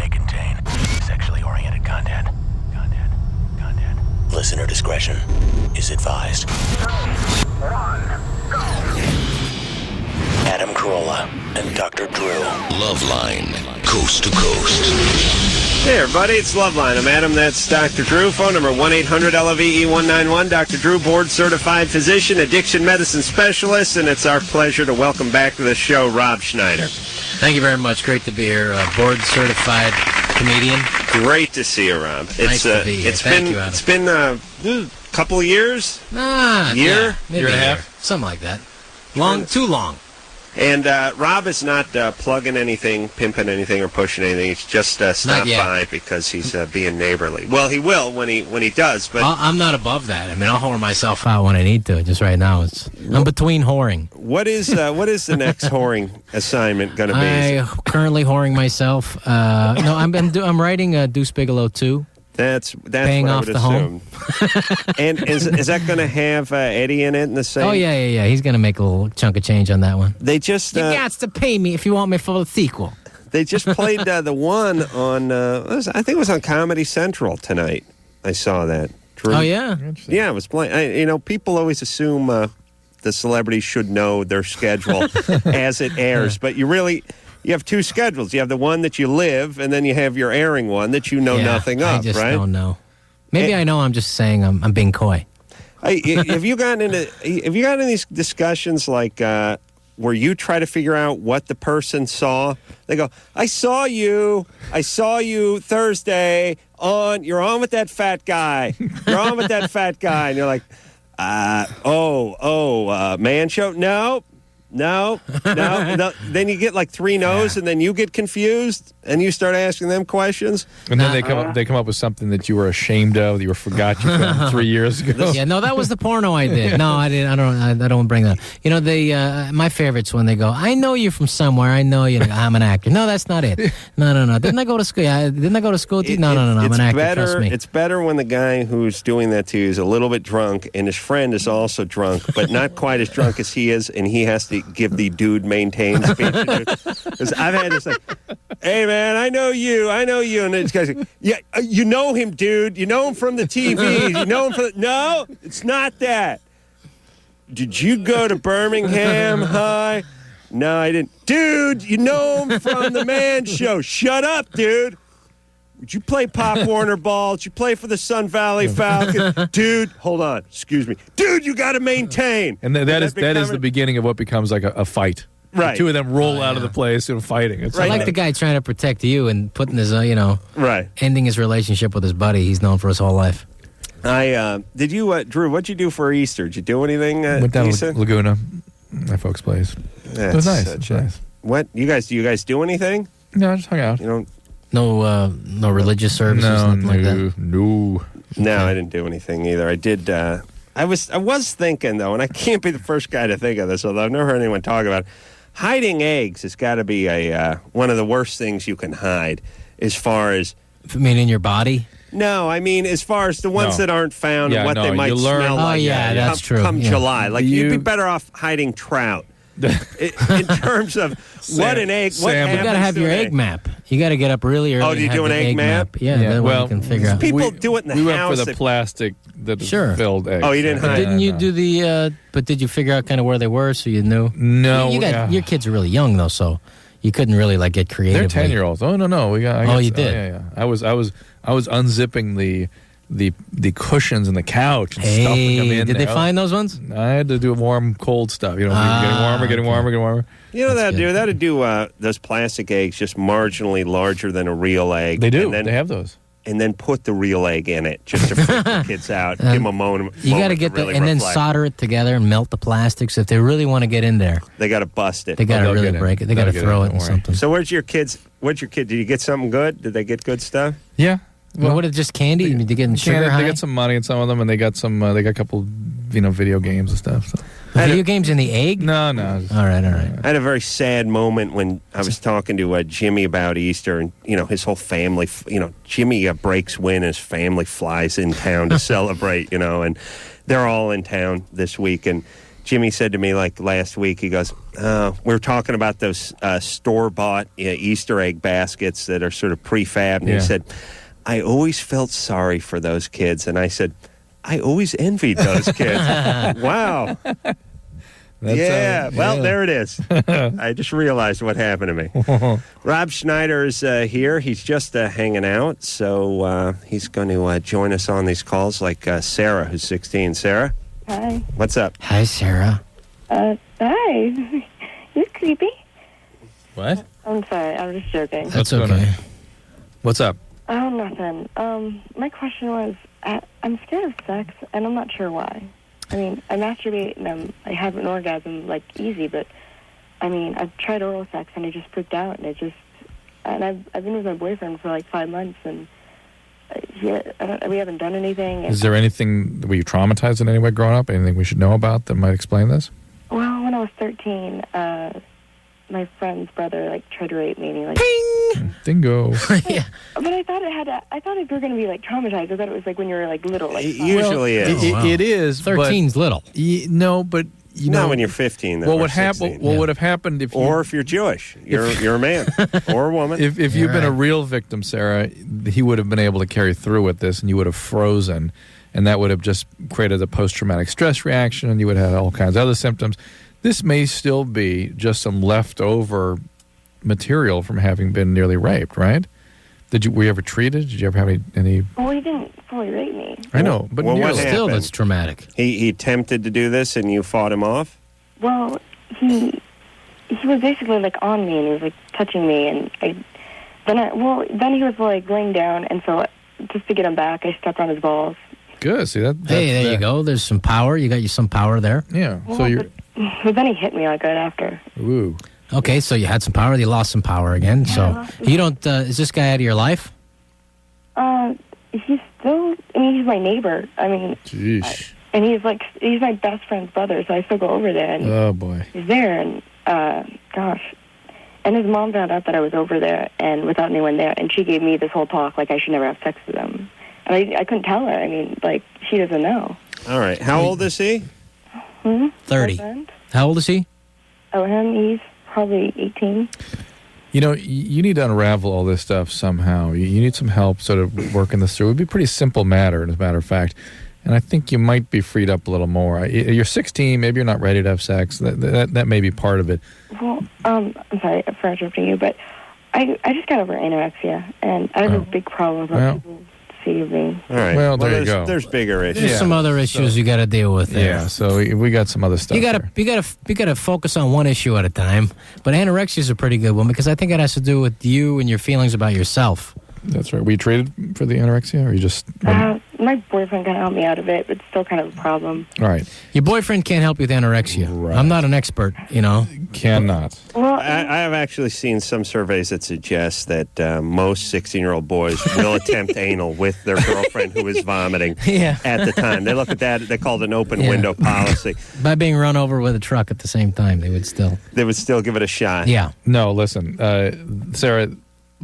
may contain sexually oriented content. Listener discretion is advised. 3, 1, go. Adam Carolla and Dr. Drew. LoveLine, coast to coast. Hey everybody, it's LoveLine. I'm Adam, that's Dr. Drew. Phone number 1-800-LOVE-191. Dr. Drew, board-certified physician, addiction medicine specialist, and it's our pleasure to welcome back to the show Rob Schneider. Thank you very much. Great to be here. Board-certified comedian. Great to see you, Rob. Nice to be here. It's been a couple of years? Year? Yeah, maybe year and a half? Something like that. Too long. And Rob is not plugging anything, pimping anything, or pushing anything. He's just stopped by because he's being neighborly. Well, he will when he does. But I'm not above that. I mean, I'll whore myself out when I need to. Just right now, I'm between whoring. What is the next whoring assignment going to be? I'm currently whoring myself. No, I'm writing Deuce Bigelow 2. That's paying what off I would the assume. home. And is that going to have Eddie in it in the same? Oh yeah. He's going to make a little chunk of change on that one. They just you got to pay me if you want me for the sequel. They just played the one on I think it was on Comedy Central tonight. I saw that. Drew. Oh yeah. Yeah, it was playing. People always assume the celebrities should know their schedule as it airs, but you have two schedules. You have the one that you live, and then you have your airing one that you know nothing of, I just right? don't know. Maybe I know. I'm just saying I'm being coy. Have you gotten into these discussions like where you try to figure out what the person saw? They go, I saw you Thursday you're on with that fat guy. You're on with that fat guy. And you're like, man show? No. Then you get like 3 no's, and then you get confused, and you start asking them questions. And then they come up with something that you were ashamed of, that you forgot you filmed 3 years ago. Yeah, no, that was the porno I did. No, I didn't. I don't bring that up. My favorites when they go, I know you from somewhere. I know you. I'm an actor. No, that's not it. No. Didn't I go to school? Didn't I go to school? No. I'm an actor. Trust me. It's better when the guy who's doing that to you is a little bit drunk, and his friend is also drunk, but not quite as drunk as he is, and he has to give the dude maintain speech. Because I've had this like, hey man, I know you, and this guy's like, yeah, you know him, dude. You know him from the TV. You know him from no, it's not that. Did you go to Birmingham High? No, I didn't. Dude, you know him from the Man Show. Shut up, dude. Would you play Pop Warner ball? Did you play for the Sun Valley Falcons? Dude, hold on. Excuse me. Dude, you got to maintain. And that is the beginning of what becomes like a fight. Right. The two of them roll out of the place and fighting. It's I like the guy trying to protect you and putting his, right, ending his relationship with his buddy he's known for his whole life. Did you, Drew, what'd you do for Easter? Did you do anything went down Easter? Laguna, my folks' place. It was nice. Nice. What? Do you guys do anything? No, I just hung out. You don't... No religious services, nothing like that? No, I didn't do anything either. I did, I was thinking, though, and I can't be the first guy to think of this, although I've never heard anyone talk about it. Hiding eggs has got to be one of the worst things you can hide as far as... You mean in your body? No, I mean as far as the ones that aren't found and what they might smell like. Oh, yeah, that's true. Come July. Like, you'd be better off hiding trout. In terms of what an egg, what happens. You got to have your egg map. You got to get up really early. Oh, do you do an egg map? Yeah, well, you can figure out. People do it in the house. We went for the plastic that filled eggs. Oh, you didn't hide? Didn't you do the, but did you figure out kind of where they were so you knew? No. Your kids are really young, though, so you couldn't really, like, get creative. They're 10-year-olds. Oh, no. You did? Yeah. I was unzipping the cushions and the couch and stuffing them in. Did they find those ones? I had to do warm, cold stuff. Getting warmer. You know that'd do those plastic eggs just marginally larger than a real egg. They do. They have those. And then put the real egg in it just to freak the kids out. Give them a moment. You got to get then solder it together and melt the plastics. If they really want to get in there, they got to bust it. They got to really break it. They got to throw it in something. So what's your kid? Did you get something good? Did they get good stuff? Yeah. Well, what is just candy? Did you get sugar high? They got some money in some of them, and they got some. They got a couple, video games and stuff. So. Video games in the egg? No. All right. I had a very sad moment when I was talking to Jimmy about Easter, and his whole family. Jimmy breaks wind, and his family flies in town to celebrate. And they're all in town this week, and Jimmy said to me like last week, he goes, we were talking about those store-bought Easter egg baskets that are sort of prefab. And he said, I always felt sorry for those kids. And I said, I always envied those kids. Wow. There it is. I just realized what happened to me. Rob Schneider is here. He's just hanging out, so he's going to join us on these calls like Sarah, who's 16. Sarah? Hi. What's up? Hi, Sarah. Hi. You're creepy. What? I'm sorry, I'm just joking. That's What's going okay. on? What's up? Oh, nothing. My question was, I'm scared of sex, and I'm not sure why. I mean, I masturbate and I have an orgasm, like, easy, but, I mean, I've tried oral sex and I just freaked out, and I've been with my boyfriend for, like, 5 months, and we haven't done anything. Is there anything, were you traumatized in any way growing up? Anything we should know about that might explain this? Well, when I was 13, my friend's brother, like, tried to rape me, and he, like... Ping! Dingo. Yeah. But I thought if you were going to be, like, traumatized, I thought it was, like, when you were, like, little. Like, It usually is. It is. 13's little. No, but you know Not when you're 15. Well, what 16. would have happened if you, Or if you're Jewish. You're a man or a woman. if you've been a real victim, Sarah, he would have been able to carry through with this, and you would have frozen, and that would have just created a post-traumatic stress reaction, and you would have had all kinds of other symptoms. This may still be just some leftover material from having been nearly raped, right? Were you ever treated? Did you ever have any? Well, he didn't fully rape me. I know, but Well, what nearly. Still, happened? that's traumatic. He attempted to do this, and you fought him off? Well, he was basically, like, on me, and he was, like, touching me, and then he was, like, laying down, and so just to get him back, I stepped on his balls. Good. See that? Hey, there you go. There's some power. You got some power there. Yeah. Well, So you're. But then he hit me, like, right after. Ooh. Okay, so you had some power. You lost some power again. So you don't. Is this guy out of your life? He's still, I mean, he's my neighbor. I mean, Jeez. and he's my best friend's brother, so I still go over there, and Oh boy. he's there, and, gosh. And his mom found out that I was over there, and without anyone there, and she gave me this whole talk, like I should never have sex with him. And I couldn't tell her. I mean, like, she doesn't know. All right. How old is he? 30. Boyfriend? How old is he? Oh, him, he's probably 18. You know, you need to unravel all this stuff somehow. You need some help sort of working this through. It would be a pretty simple matter, as a matter of fact. And I think you might be freed up a little more. You're 16, maybe you're not ready to have sex. That may be part of it. Well, I'm sorry for interrupting you, but I just got over anorexia, and I have a big problem with what people see of me. All right. Well, there you go. There's bigger issues. There's some other issues you got to deal with there. Yeah, so we got some other stuff. You gotta focus on one issue at a time. But anorexia is a pretty good one because I think it has to do with you and your feelings about yourself. That's right. Were you treated for the anorexia, or you just? My boyfriend kind of helped me out of it, but it's still kind of a problem. All right. Your boyfriend can't help you with anorexia. Right. I'm not an expert, you know. Cannot. Well, I have actually seen some surveys that suggest that most 16-year-old boys will attempt anal with their girlfriend who is vomiting Yeah. at the time. They look at that, they call it an open window policy. By being run over with a truck at the same time, they would still. They would still give it a shot. Yeah. No, listen, Sarah.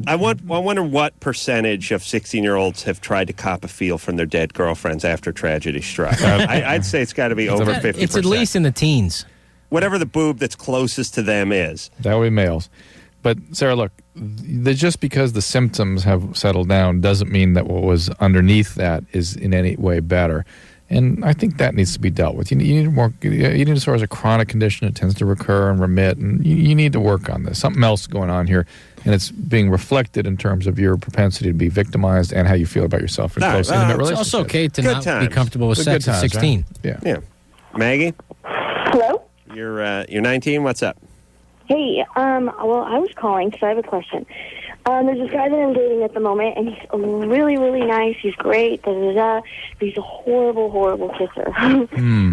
I wonder what percentage of 16-year-olds have tried to cop a feel from their dead girlfriends after tragedy struck. I'd say it's got to be over 50%. It's at least in the teens. Whatever the boob that's closest to them is. That would be males. But, Sarah, look, just because the symptoms have settled down doesn't mean that what was underneath that is in any way better. And I think that needs to be dealt with. You need more. Eating disorder is a chronic condition. It tends to recur and remit, and you need to work on this. Something else going on here, and it's being reflected in terms of your propensity to be victimized and how you feel about yourself in close intimate It's relationships. also okay to Good not times. be comfortable with They're sex good at times, 16. right? Yeah. Maggie, Hello? you're 19. What's up? Hey, well, I was calling because I have a question. There's this guy that I'm dating at the moment, and he's really, really nice. He's great, but he's a horrible, horrible kisser.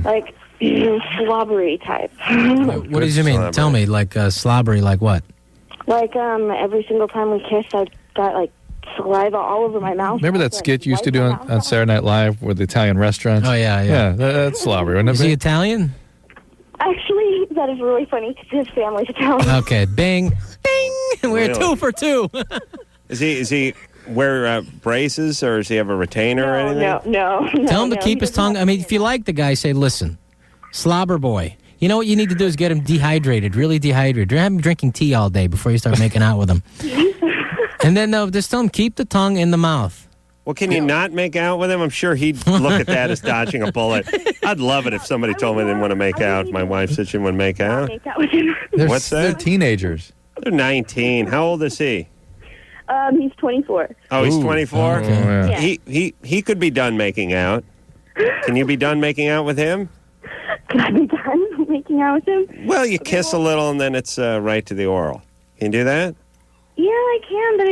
Like, slobbery type. What does it mean? Slobbery. Tell me, like slobbery, like what? Like, every single time we kiss, I've got, like, saliva all over my mouth. Remember that skit you used to do on Saturday Night Live with the Italian restaurants? Oh, yeah. Yeah, that's slobbery, wasn't Is it? he Italian? Actually, that is really funny because his family's Italian. Okay, bing, bing. We're Really? 2 for 2. Is he wear braces or does he have a retainer or anything? No. Tell him to no, keep he his tongue. doesn't I mean, if you like the guy, say, listen, Slobber boy. You know what you need to do is get him dehydrated, really dehydrated. Have him drinking tea all day before you start making out with him. And then just tell him, keep the tongue in the mouth. Well, can you not make out with him? I'm sure he'd look at that as dodging a bullet. I'd love it if somebody told me they didn't want to make out. My wife said she wouldn't make out. Make out with him. What's that? They're teenagers. They're 19. How old is he? He's 24. Oh, he's 24? Okay. Yeah. He could be done making out. Can you be done making out with him? Can I be done making out with him? Well, you kiss a little and then it's right to the oral. Can you do that? Yeah, I can, but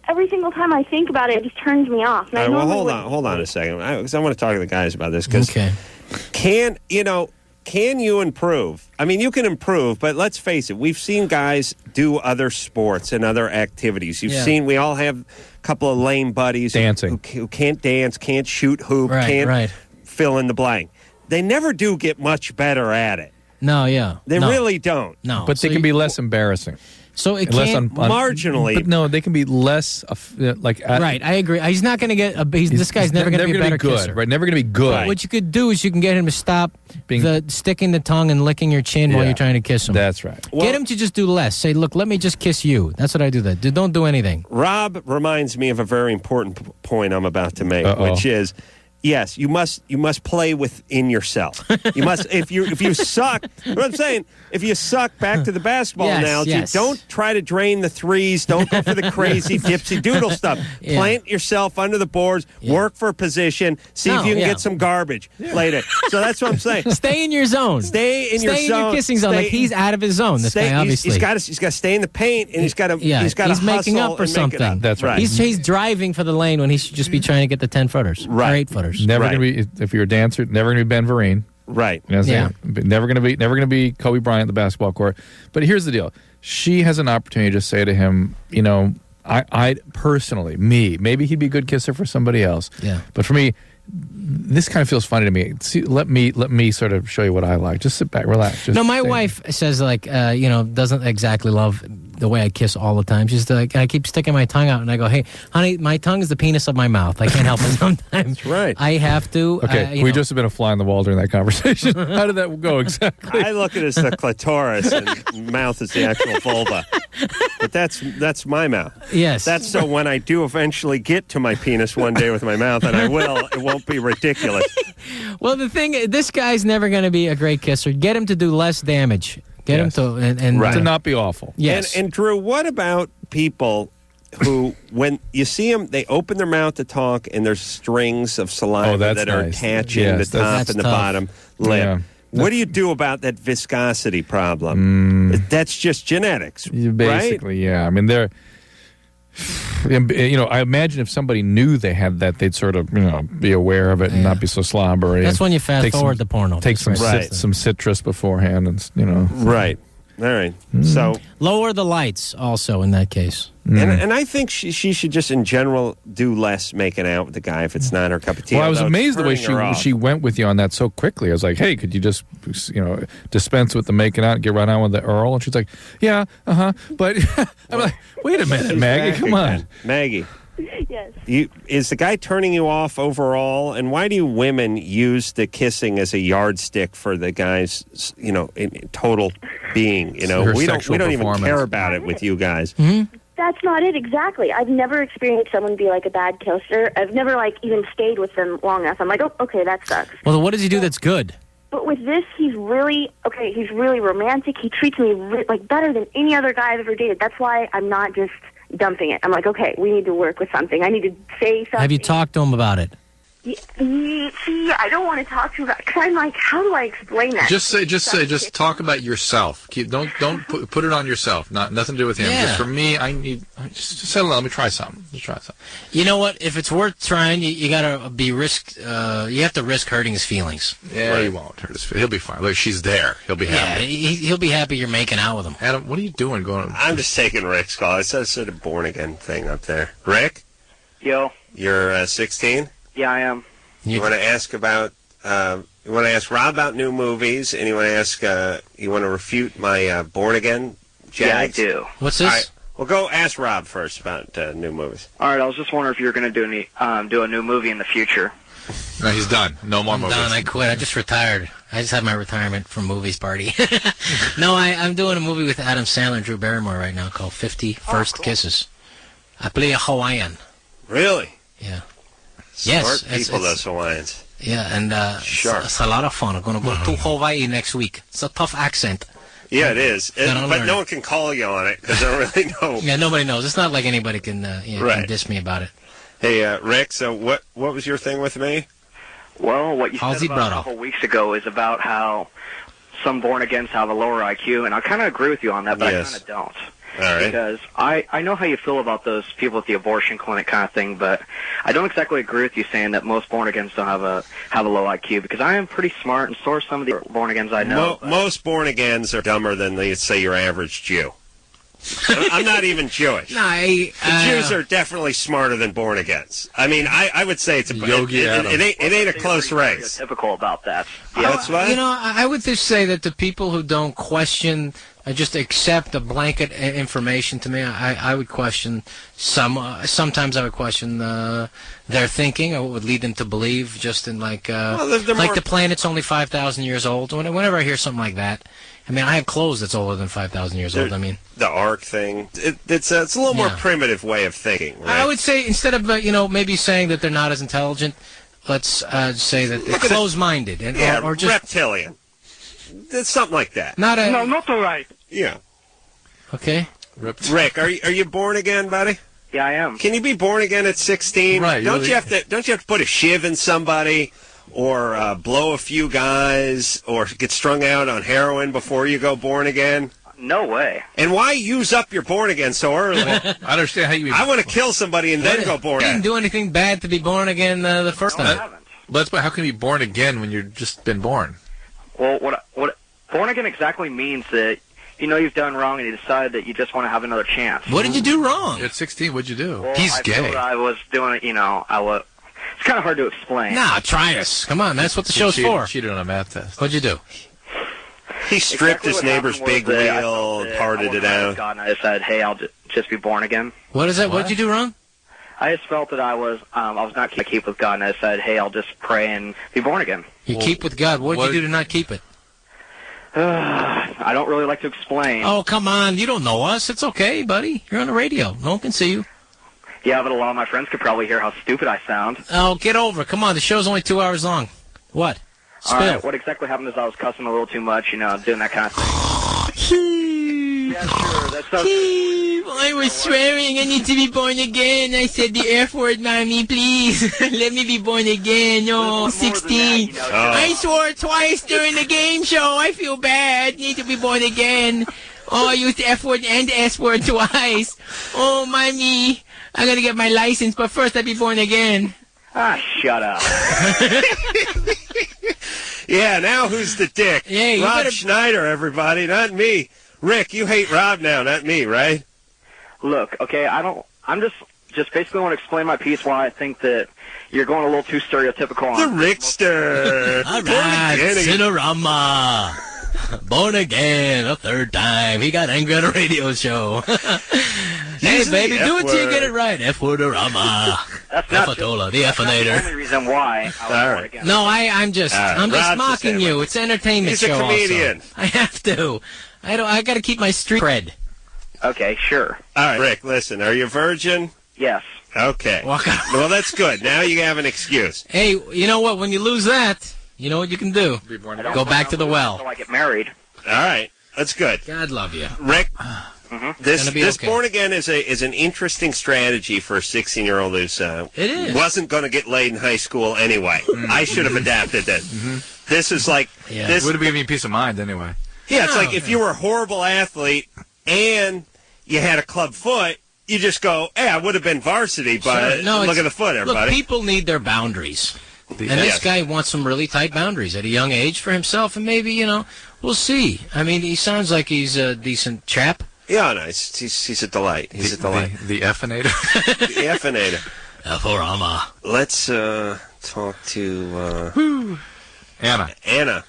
every single time I think about it, it just turns me off. And All I right, well, normally hold on a second. I want to talk to the guys about this because Okay. can you improve? I mean, you can improve, but let's face it. We've seen guys do other sports and other activities. We all have a couple of lame buddies Dancing. who can't dance, can't shoot hoop, can't fill in the blank. They never do get much better at it. No, yeah. They really don't. No. But they can be less embarrassing. So it Less can't... marginally. But no, they can be less Right, I agree. He's not going to get... this guy's never going to be a better good, kisser. right? Never going to be good. Right. What you could do is you can get him to stop sticking the tongue and licking your chin while you're trying to kiss him. That's right. Get him to just do less. Say, look, let me just kiss you. That's what I do. Don't do anything. Rob reminds me of a very important point I'm about to make, which is, yes, you must play within yourself. You must if you suck. What I'm saying, if you suck, back to the basketball analogy, don't try to drain the threes. Don't go for the crazy dipsy doodle stuff. Plant yourself under the boards. Work for a position. See if you can get some garbage later. So that's what I'm saying. Stay in your zone. Stay in your kissing zone. Like he's out of his zone. This guy, obviously, he's got to stay in the paint, and he's got to he's making up for something. That's right. He's driving for the lane when he should just be trying to get the 10-footers or 8-footers. Never going to be, if you're a dancer, never going to be Ben Vereen. Right. You know what I'm saying? Never going to be Kobe Bryant at the basketball court. But here's the deal. She has an opportunity to say to him, I personally, maybe he'd be a good kisser for somebody else. Yeah. But for me, this kind of feels funny to me. See, let me sort of show you what I like. Just sit back, relax. No, my wife says doesn't exactly love the way I kiss all the time. She's like, I keep sticking my tongue out, and I go, hey, honey, my tongue is the penis of my mouth. I can't help it sometimes. That's right. I have to. Okay, we just have been a fly on the wall during that conversation. How did that go exactly? I look at it as the clitoris, and mouth is the actual vulva. But that's my mouth. Yes. That's so when I do eventually get to my penis one day with my mouth, and I will, it won't be ridiculous. Well, the thing, this guy's never going to be a great kisser. Get him to do less damage. Get him to to not be awful. Yes. And Drew, what about people who, when you see them, they open their mouth to talk, and there's strings of saliva that are attaching the top and the bottom lip. Yeah. What do you do about that viscosity problem? That's just genetics, basically, right? yeah. I mean, they're... I imagine if somebody knew they had that, they'd sort of, be aware of it and not be so slobbery. That's when you fast forward the porno. Take some citrus beforehand, and Right. All right. So lower the lights also in that case. And I think she should just in general do less making out with the guy if it's not her cup of tea. Well, I was amazed the way she went with you on that so quickly. I was like, hey, could you just dispense with the making out and get right on with the Earl? And she's like, yeah, but I'm like, wait a minute, Maggie, come on. Maggie. Yes. Is the guy turning you off overall? And why do women use the kissing as a yardstick for the guy's, in total being? We don't even care about it with you guys. Mm-hmm. That's not it exactly. I've never experienced someone be like a bad kisser. I've never even stayed with them long enough. I'm like, oh, okay, that sucks. Well, what does he do that's good? But with this, he's really romantic. He treats me better than any other guy I've ever dated. That's why I'm not just dumping it. I'm like, okay, we need to work with something. I need to say something. Have you talked to him about it? See, I don't want to talk to him about it because I'm like, how do I explain that? Just talk about yourself. Don't put it on yourself. Nothing to do with him. Yeah. Just for me, just settle down. Let me try something. Just try something. You know what? If it's worth trying, you gotta be risk. You have to risk hurting his feelings. Yeah, he won't hurt his feelings. He'll be fine. Look, she's there. He'll be happy. Yeah, he'll be happy you're making out with him. Adam, what are you doing? I'm just taking Rick's call. It says sort of born again thing up there. Rick, Yo. You're 16. Yeah, I am. You want to ask about? You want to ask Rob about new movies, and you want to ask? You want to refute my born again? Jags? Yeah, I do. What's this? All right, well, go ask Rob first about new movies. All right, I was just wondering if you're going to do a new movie in the future. No, he's done. No more I'm movies. done. I quit. I just retired. I just had my retirement from movies party. No, I'm doing a movie with Adam Sandler and Drew Barrymore right now called 50 First Kisses. I play a Hawaiian. Really? Yeah. Smart Yes, people, those Hawaiians. Yeah, and Sharp. it's a lot of fun. I'm going to go to Hawaii next week. It's a tough accent. Yeah, it is. Gotta But learn no it. one can call you on it because they don't really know. Yeah, nobody knows. It's not like anybody can, Right. can diss me about it. Hey, Rick, so what was your thing with me? Well, what you How's said he about brought a up? couple weeks ago is about how some born-agains have a lower IQ, and I kind of agree with you on that, but Yes. I kind of don't. All right. Because I know how you feel about those people at the abortion clinic kind of thing, but I don't exactly agree with you saying that most born-agains don't have a low IQ, because I am pretty smart, and so are some of the born-agains I know. Most born-agains are dumber than, let's say, your average Jew. I'm not even Jewish. No, The Jews are definitely smarter than born-agains. I mean, I would say it's Yogi Adam. it ain't a close race. Typical about that. That's why. You know, I would just say that the people who don't question, just accept the blanket information to me, I would question sometimes I would question their thinking, or what would lead them to believe just in like they're like more- the planet's only 5,000 years old. Whenever I hear something like that, I mean, I have clothes that's older than 5,000 years old. I mean, the arc thing, it's a little more Yeah. primitive way of thinking, right? I would say instead of maybe saying that they're not as intelligent, let's say that they're closed-minded and yeah, or just reptilian. It's something like that. not a not all right. Yeah. okay. Rick, are you born again, buddy? Yeah, I am. Can you be born again at 16? Right, Don't you have to put a shiv in somebody, or blow a few guys, or get strung out on heroin before you go born again? No way. And why use up your born again so early? I understand how you. I want to kill somebody and then go born You didn't again. do anything bad to be born again the first No, I time. haven't. But how can you be born again when you've just been born? Well, what born again exactly means that you've done wrong and you decide that you just want to have another chance. What did you do wrong? At 16, what'd you do? Well, He's I feel gay. that I was doing it. It's kind of hard to explain. Nah, try us. Come on, that's what the show's cheated, for. Cheated on a math test. What'd you do? He stripped Exactly his what neighbor's happened big was that I wheel, felt that parted I it wasn't right with out. God, and I decided, hey, I'll just be born again. What is that? What'd you do wrong? I just felt that I was not keep with God, and I decided, hey, I'll just pray and be born again. You keep with God. What'd what- you do to not keep it? I don't really like to explain. Oh, come on. You don't know us. It's okay, buddy. You're on the radio. No one can see you. Yeah, but a lot of my friends could probably hear how stupid I sound. Oh, get over it. Come on. The show's only 2 hours long. What? All Spill. right, what exactly happened is I was cussing a little too much, doing that kind of thing. Yeah, sure. That's so. I was swearing I need to be born again. I said the F word, Mommy, please. Let me be born again. Oh, 16. I swore twice during the game show. I feel bad. Need to be born again. Oh, I used the F word and the S word twice. Oh, Mommy. I'm going to get my license, but first I'll be born again. Ah, shut up. Yeah, now who's the dick? Yeah, you Rob better- Schneider, everybody, not me. Rick, you hate Rob now, not me, right? Look, okay, I'm just basically want to explain my piece why I think that you're going a little too stereotypical The on Rickster. All Born right, again. Cinerama. Born again a third time. He got angry on a radio show. Hey, Using baby, the do it till you F-word. get it right. F-word-orama. That's not just, F-atola, the that's not the F-inator. only reason why I was All born right. again. No, I'm just Rob's just mocking you. saying, It's an entertainment He's a show comedian. also. I have to. I got to keep my street cred. Okay, sure. All right, Rick, listen, are you a virgin? Yes. Okay. Walk out. Well, that's good. Now you have an excuse. Hey, you know what? When you lose that, you know what you can do? Be born I again. don't Go back to the well. Until I get married. All right, that's good. God love you. Rick, this Gonna be this okay. born again is an interesting strategy for a 16-year-old who's It is. wasn't going to get laid in high school anyway. I should have adapted this. This is like Yeah. this. Would have given me peace of mind anyway. Yeah, it's No. like if you were a horrible athlete and you had a club foot, you just go, "Hey, I would have been varsity, but Sure. No, look it's- at the foot, Look, everybody." people need their boundaries. And this Yes. guy wants some really tight boundaries at a young age for himself, and maybe, we'll see. I mean, he sounds like he's a decent chap. Yeah, no, he's a delight. He's a delight. The F-inator. The F-inator. F-orama. Let's talk to Anna. Anna.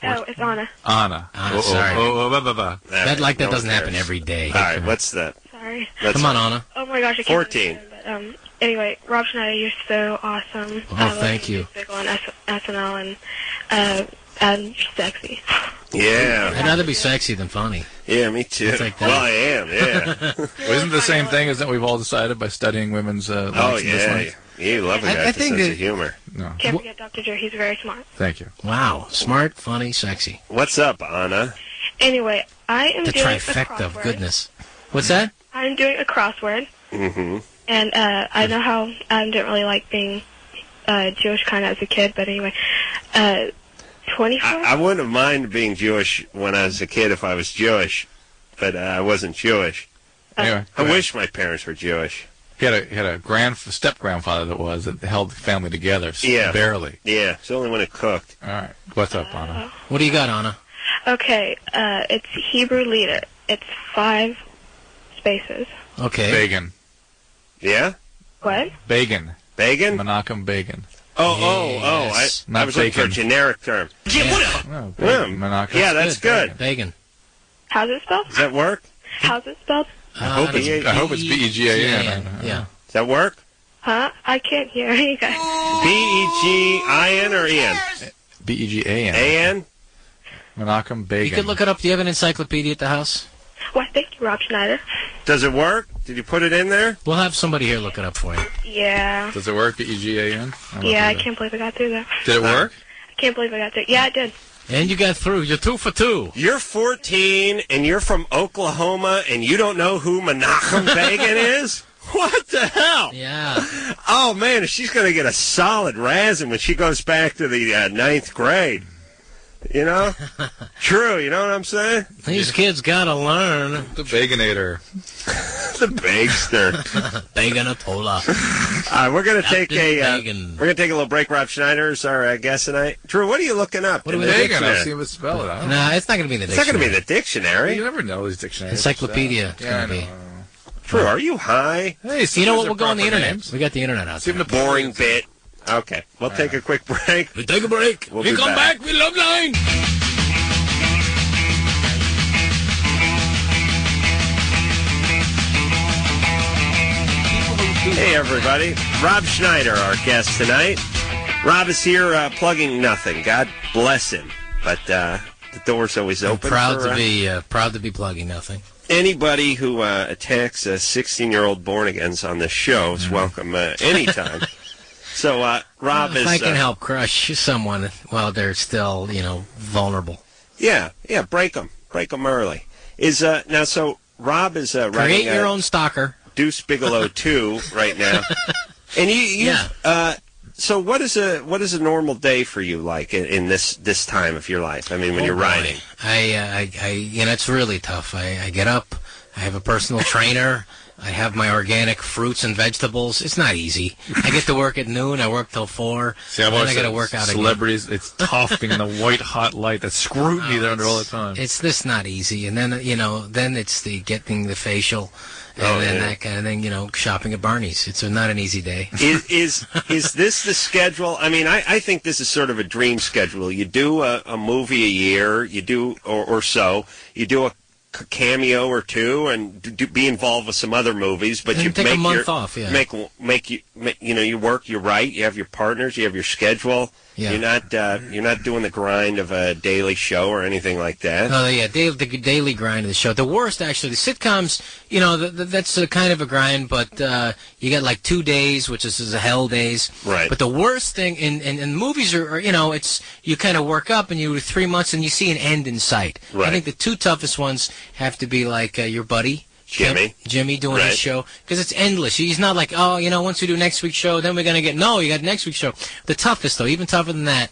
Oh, it's Anna. Anna. Sorry. All That right, that no doesn't one happen cares. every day. All right, what's that? Sorry. That's Come on, Anna. Oh my gosh, I can't 14. understand, Anyway, Rob Schneider, you're so awesome. Oh, thank you. Big on SNL and you're sexy. Yeah. I'd rather be sexy than funny. Yeah, me too. I'll take that. Well, I am, yeah. Well, isn't the same thing as that we've all decided by studying women's likes and dislikes? You love a guy with a sense of humor. No. Can't forget Dr. Joe. He's very smart. Thank you. Wow. Smart, funny, sexy. What's up, Anna? Anyway, I am The doing a trifecta of crossword. goodness. What's that? I'm doing a crossword. Mm-hmm. And I know how I didn't really like being Jewish kind of as a kid, but anyway, 24? I wouldn't have minded being Jewish when I was a kid if I was Jewish, but I wasn't Jewish. Anyway, I wish my parents were Jewish. He had a step grandfather that held the family together. Yeah. Barely. Yeah, it's the only one who cooked. All right. What's up, Anna? What do you got, Anna? Okay, it's Hebrew leader. It's 5 spaces. Okay. Bacon. Yeah? What? Bacon. Bacon? Menachem bacon. Yes. I Not was looking for a bacon. generic term. No, bacon. Menachem. Yeah, that's good. Bacon. How's it spelled? Does that work? How's it spelled? I hope it's B-E-G-A-N. Yeah. Does that work? Huh? I can't hear you guys. B-E-G-I-N or E-N? B-E-G-A-N. A-N? Menachem bacon. You could look it up. Do you have an encyclopedia at the house? Why, thank you, Rob Schneider. Does it work? Did you put it in there? We'll have somebody here look it up for you. Yeah. Does it work? B-E-G-A-N? Yeah, I can't believe I got through that. Did it work? I can't believe I got through. Yeah, it did. And you got through. You're 2 for 2. You're 14 and you're from Oklahoma and you don't know who Menachem Bacon is? What the hell? Yeah. Oh, man, she's going to get a solid razzing when she goes back to the 9th grade. You know? True, you know what I'm saying? These kids got to learn. The Baconator. The Bagster. Baconatola. All right, we're going to take Bacon. we're going to take a little break. Rob Schneider is our guest tonight. Drew, what are you looking up? What are in we the looking Bacon. dictionary? I've seen it spell it. I don't know. Nah, it's not going to be in the It's not dictionary. going to be in the dictionary. You never know these dictionaries. Encyclopedia. It's Yeah, I gonna know. be. Drew, are you high? Hey, You know what? those are We'll go on the proper internet. names. We got the internet out See there. the Boring bit. Okay, we'll take a quick break. We take a break. We'll we be come back. back with LoveLine. Hey, everybody. Rob Schneider, our guest tonight. Rob is here plugging nothing. God bless him. But the door's always I'm open. proud for, to be plugging nothing. anybody who attacks 16-year-old born-agains on this show is welcome anytime. So, Rob If is... I can help crush someone while they're still, vulnerable. Yeah, break them early. Now, so Rob is Create writing your own stalker. Deuce Bigelow 2 right now. And so what is a normal day for you like in this time of your life? I mean, when you're writing. It's really tough. I get up, I have a personal trainer, I have my organic fruits and vegetables. It's not easy. I get to work at noon, I work till 4, See, I've then always I got to said work out celebrities, it's tough being in the white hot light, that scrutiny they're under all the time. It's this not easy. And then, then it's the getting the facial. And then that kind of thing, shopping at Barney's. It's not an easy day. Is this the schedule? I mean, I think this is sort of a dream schedule. You do a movie a year, you do or so. You do a cameo or two, and be involved with some other movies. But and you take make a month off. Yeah. You work. You write. You have your partners. You have your schedule. Yeah. You're not doing the grind of a daily show or anything like that. Oh yeah, the daily grind of the show. The worst, actually, the sitcoms. That's a kind of a grind, but you got like 2 days, which is a hell days. Right. But the worst thing in movies are it's you kind of work up and you do 3 months and you see an end in sight. Right. I think the two toughest ones have to be like your buddy. Jimmy doing his show, because it's endless. He's not like, once we do next week's show, then we're going to get, no, you got next week's show. The toughest, though, even tougher than that,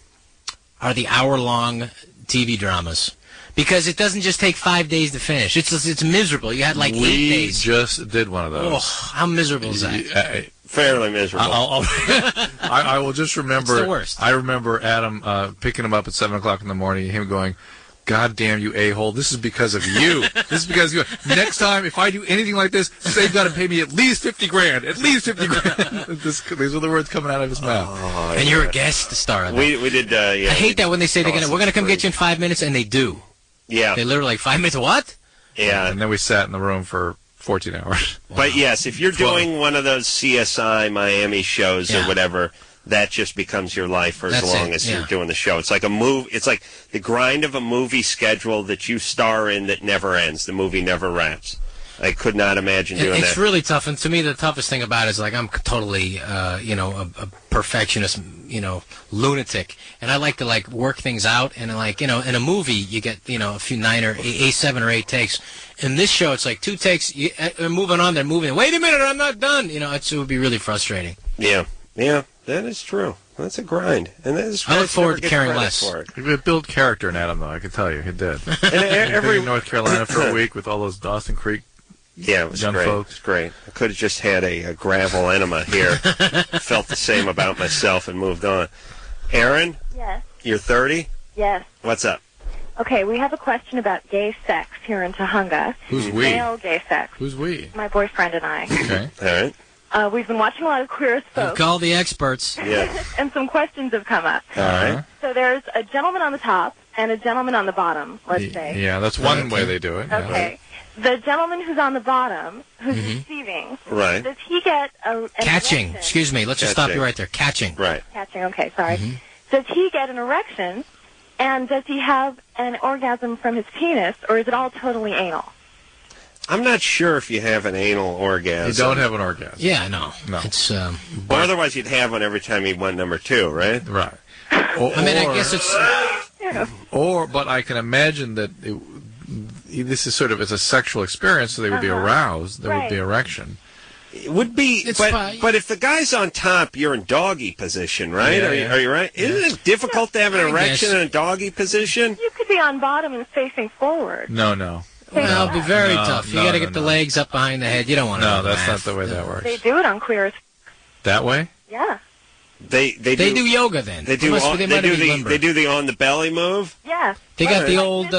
are the hour-long TV dramas. Because it doesn't just take 5 days to finish. It's miserable. You had like 8 days. We just did one of those. Oh, how miserable is that? Fairly miserable. I will just remember. It's the worst. I remember Adam picking him up at 7 o'clock in the morning, him going, God damn you, a-hole. This is because of you. This is because of you. Next time, if I do anything like this, they've got to pay me at least $50,000. At least $50,000. These are the words coming out of his mouth. Oh, and you're a guest star of that. We did. I hate that when they say we're going to come get you in 5 minutes, and they do. Yeah. They literally 5 minutes. What? Yeah. And then we sat in the room for 14 hours. But yes, if you're 12. doing one of those CSI Miami shows or whatever, that just becomes your life for as long as you're doing the show. It's like a move. It's like the grind of a movie schedule that you star in that never ends. The movie never wraps. I could not imagine doing that. It's really tough, and to me, the toughest thing about it is like I'm totally, a perfectionist, lunatic, and I like to like work things out. And like, in a movie, you get a few 7 or 8 takes. In this show, it's like 2 takes. They're moving on. They're moving. Wait a minute, I'm not done. It would be really frustrating. Yeah, that is true. That's a grind, and that is. I look forward to caring less. It built character in Adam, though. I can tell you, it did. And every in North Carolina for a week with all those Dawson Creek. Yeah, it was young great. folks. It was great. I could have just had a gravel enema here, felt the same about myself, and moved on. Aaron? Yes. You're 30? Yes. What's up? Okay, we have a question about gay sex here in Tujunga. Who's we? Male gay sex. Who's we? My boyfriend and I. Okay. All right. We've been watching a lot of Queer as Folk. Call the experts. Yeah. And some questions have come up. All right. So there's a gentleman on the top and a gentleman on the bottom, let's say. Yeah, that's one way they do it. Yeah. Okay. The gentleman who's on the bottom, who's receiving, Right. does he get an Catching. erection? Excuse me. Let's just stop you right there. Catching. Right. Catching, okay, sorry. Does he get an erection, and does he have an orgasm from his penis, or is it all totally anal? I'm not sure if you have an anal orgasm. You don't have an orgasm. Yeah, no. It's Or otherwise you'd have one every time you went number 2, right? Right. I guess it's. But I can imagine that this is sort of, it's a sexual experience, so they would be aroused. There would be erection. It would be, but if the guy's on top, you're in doggy position, right? Yeah, Are you right? Isn't it difficult to have an erection in a doggy position? You could be on bottom and facing forward. No. Well, it'll be very tough. You got to get the legs up behind the head. You don't want to. No, that's not the way that works. They do it on Queer as That way? Yeah. They do yoga then. They do the on the belly move. Yeah. They got the old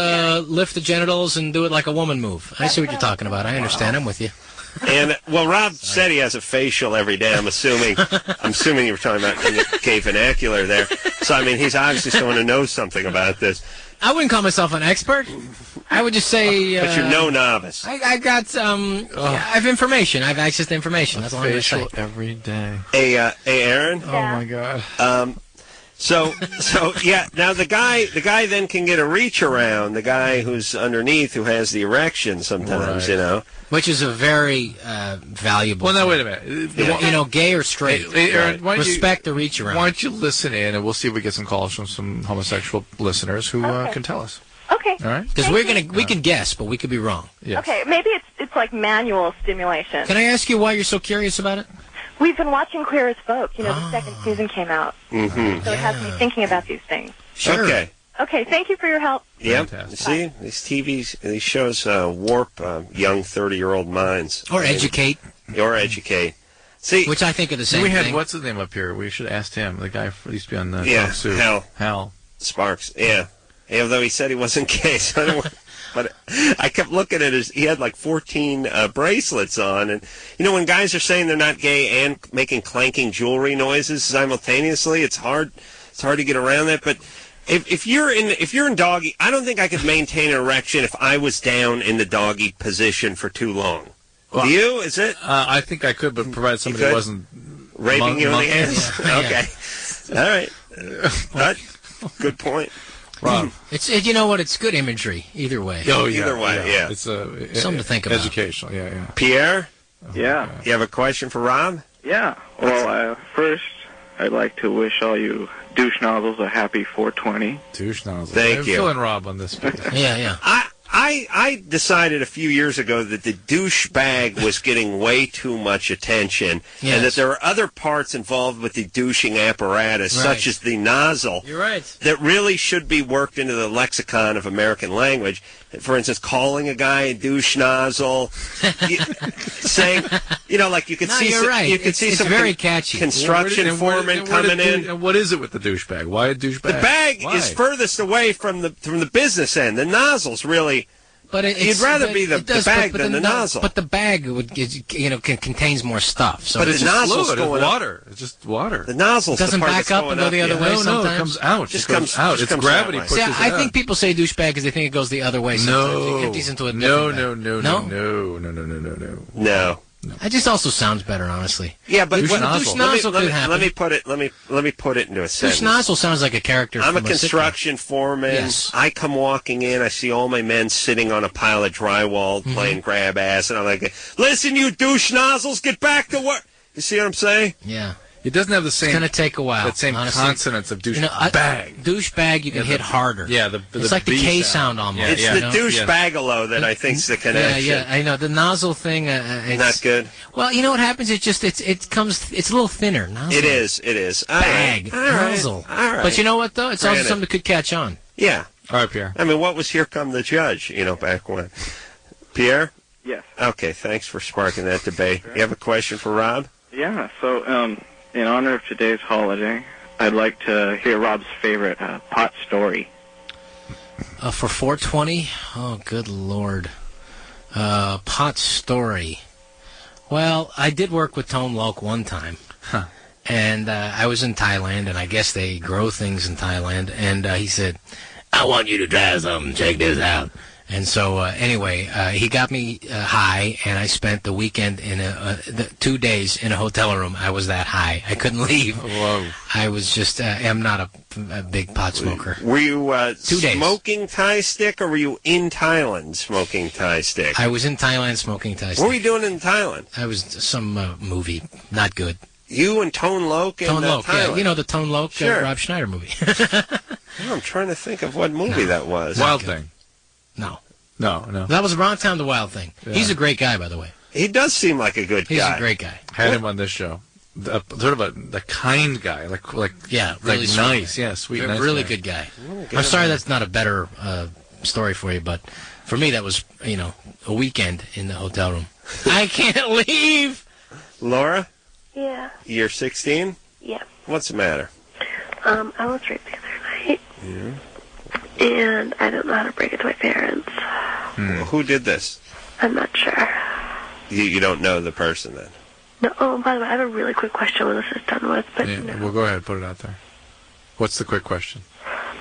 lift the genitals and do it like a woman move. I see what you're talking about. I understand. I'm with you. And Rob said he has a facial every day. I'm assuming you were talking about gay vernacular there. So I mean, he's obviously someone who knows something about this. I wouldn't call myself an expert. I would just say. But you're no novice. I got I have information. I have access to information. That's all I'm going to say. Facial every day. Hey, Aaron. Oh my God. So yeah. Now the guy then can get a reach around. The guy who's underneath, who has the erection sometimes, which is a very valuable. Well, now wait a minute. Gay or straight. Hey, Aaron, respect the reach around. Why don't you listen in, and we'll see if we get some calls from some homosexual listeners who can tell us. Okay. All right. Because we can guess, but we could be wrong. Yes. Okay, maybe it's like manual stimulation. Can I ask you why you're so curious about it? We've been watching Queer as Folk. The second season came out. Mm-hmm. So it has me thinking about these things. Sure. Okay, thank you for your help. Yep. See, these shows warp young 30-year-old minds. Or educate. See, which I think are the same we had thing. what's his name up here? We should have asked him. The guy who used to be on the Hal Sparks. Yeah. Although he said he wasn't gay, so I don't. But I kept looking at he had like 14 bracelets on. And, when guys are saying they're not gay and making clanking jewelry noises simultaneously, it's hard to get around that. But if you're in doggy, I don't think I could maintain an erection if I was down in the doggy position for too long. Well, do you? Is it? I think I could, but provided somebody wasn't raping you in the ass. Yeah. Okay. All right. Good point. Rob. It's you know what? It's good imagery either way. Oh, either way, yeah. It's something to think about. Educational, yeah. Pierre? Yeah. You have a question for Rob? Yeah. Well, first, I'd like to wish all you douche nozzles a happy 420. Douche nozzles. Thank you. Fill in Rob on this piece. Yeah. I decided a few years ago that the douche bag was getting way too much attention, and that there are other parts involved with the douching apparatus, such as the nozzle, You're right. that really should be worked into the lexicon of American language. For instance, calling a guy a douche nozzle, saying, like you could see, right. see it's some very catchy. construction foreman coming in. And what is it with the douche bag? Why a douche bag? The bag is furthest away from the business end. The nozzle's really But you'd rather be the bag than the nozzle. But the bag contains more stuff. So but the nozzle's going water. It's just water. The nozzle's doesn't the part back up and go the other way. No, it comes out. Just comes out. It's gravity pushes it I think people say douchebag because they think it goes the other way. Sometimes. It empties into a different bag. No. It just also sounds better, honestly. Yeah, but douche nozzle could happen. Let me put it into a sentence. Douche nozzle sounds like a character. I'm a construction foreman. Yes. I come walking in. I see all my men sitting on a pile of drywall playing grab ass, and I'm like, "Listen, you douche nozzles, get back to work." You see what I'm saying? Yeah. It doesn't have the same. It's going to take a while. That same consonants of douche bag. Douchebag, you can hit harder. Yeah, it's like the K sound almost. It's the douchebagalo that I think's the connection. Yeah, I know the nozzle thing. It's not good. Well, you know what happens? It's a little thinner. Nozzle. It is. Bag, nozzle. All right. But you know what though? It's also something that could catch on. Yeah. All right, Pierre. I mean, what was Here Come the Judge? Back when. Pierre. Yes. Okay. Thanks for sparking that debate. You have a question for Rob? Yeah. So, in honor of today's holiday, I'd like to hear Rob's favorite pot story. For 420? Oh, good Lord. Pot story. Well, I did work with Tone Loc one time. Huh. And I was in Thailand, and I guess they grow things in Thailand. And he said, I want you to try something. Check this out. And so, anyway, he got me high, and I spent the weekend in 2 days in a hotel room. I was that high. I couldn't leave. Whoa. I was just, I'm not a big pot smoker. Were you 2 days. Smoking Thai stick, or were you in Thailand smoking Thai stick? I was in Thailand smoking Thai stick. What were you doing in Thailand? I was some movie, not good. You and Tone Loc in Tone Loc, Thailand? yeah. You know the Tone Loc, sure. Rob Schneider movie. I'm trying to think of what movie that was. Wild Thing. No. That was around town, the Wild Thing. Yeah. He's a great guy, by the way. He does seem like a good guy. He's a great guy. Had him on this show. Sort of the kind guy, like yeah, really like sweet nice, guy. yeah, sweet, Really, nice really guy. good guy. I'm sorry that's not a better story for you, but for me that was a weekend in the hotel room. I can't leave. Laura? Yeah. You're 16? Yeah. What's the matter? I was raped the other night. Yeah. And I don't know how to break it to my parents. Who did this? I'm not sure. You don't know the person then? No. Oh, by the way, I have a really quick question when this is done with. But yeah, well, go ahead, put it out there. What's the quick question?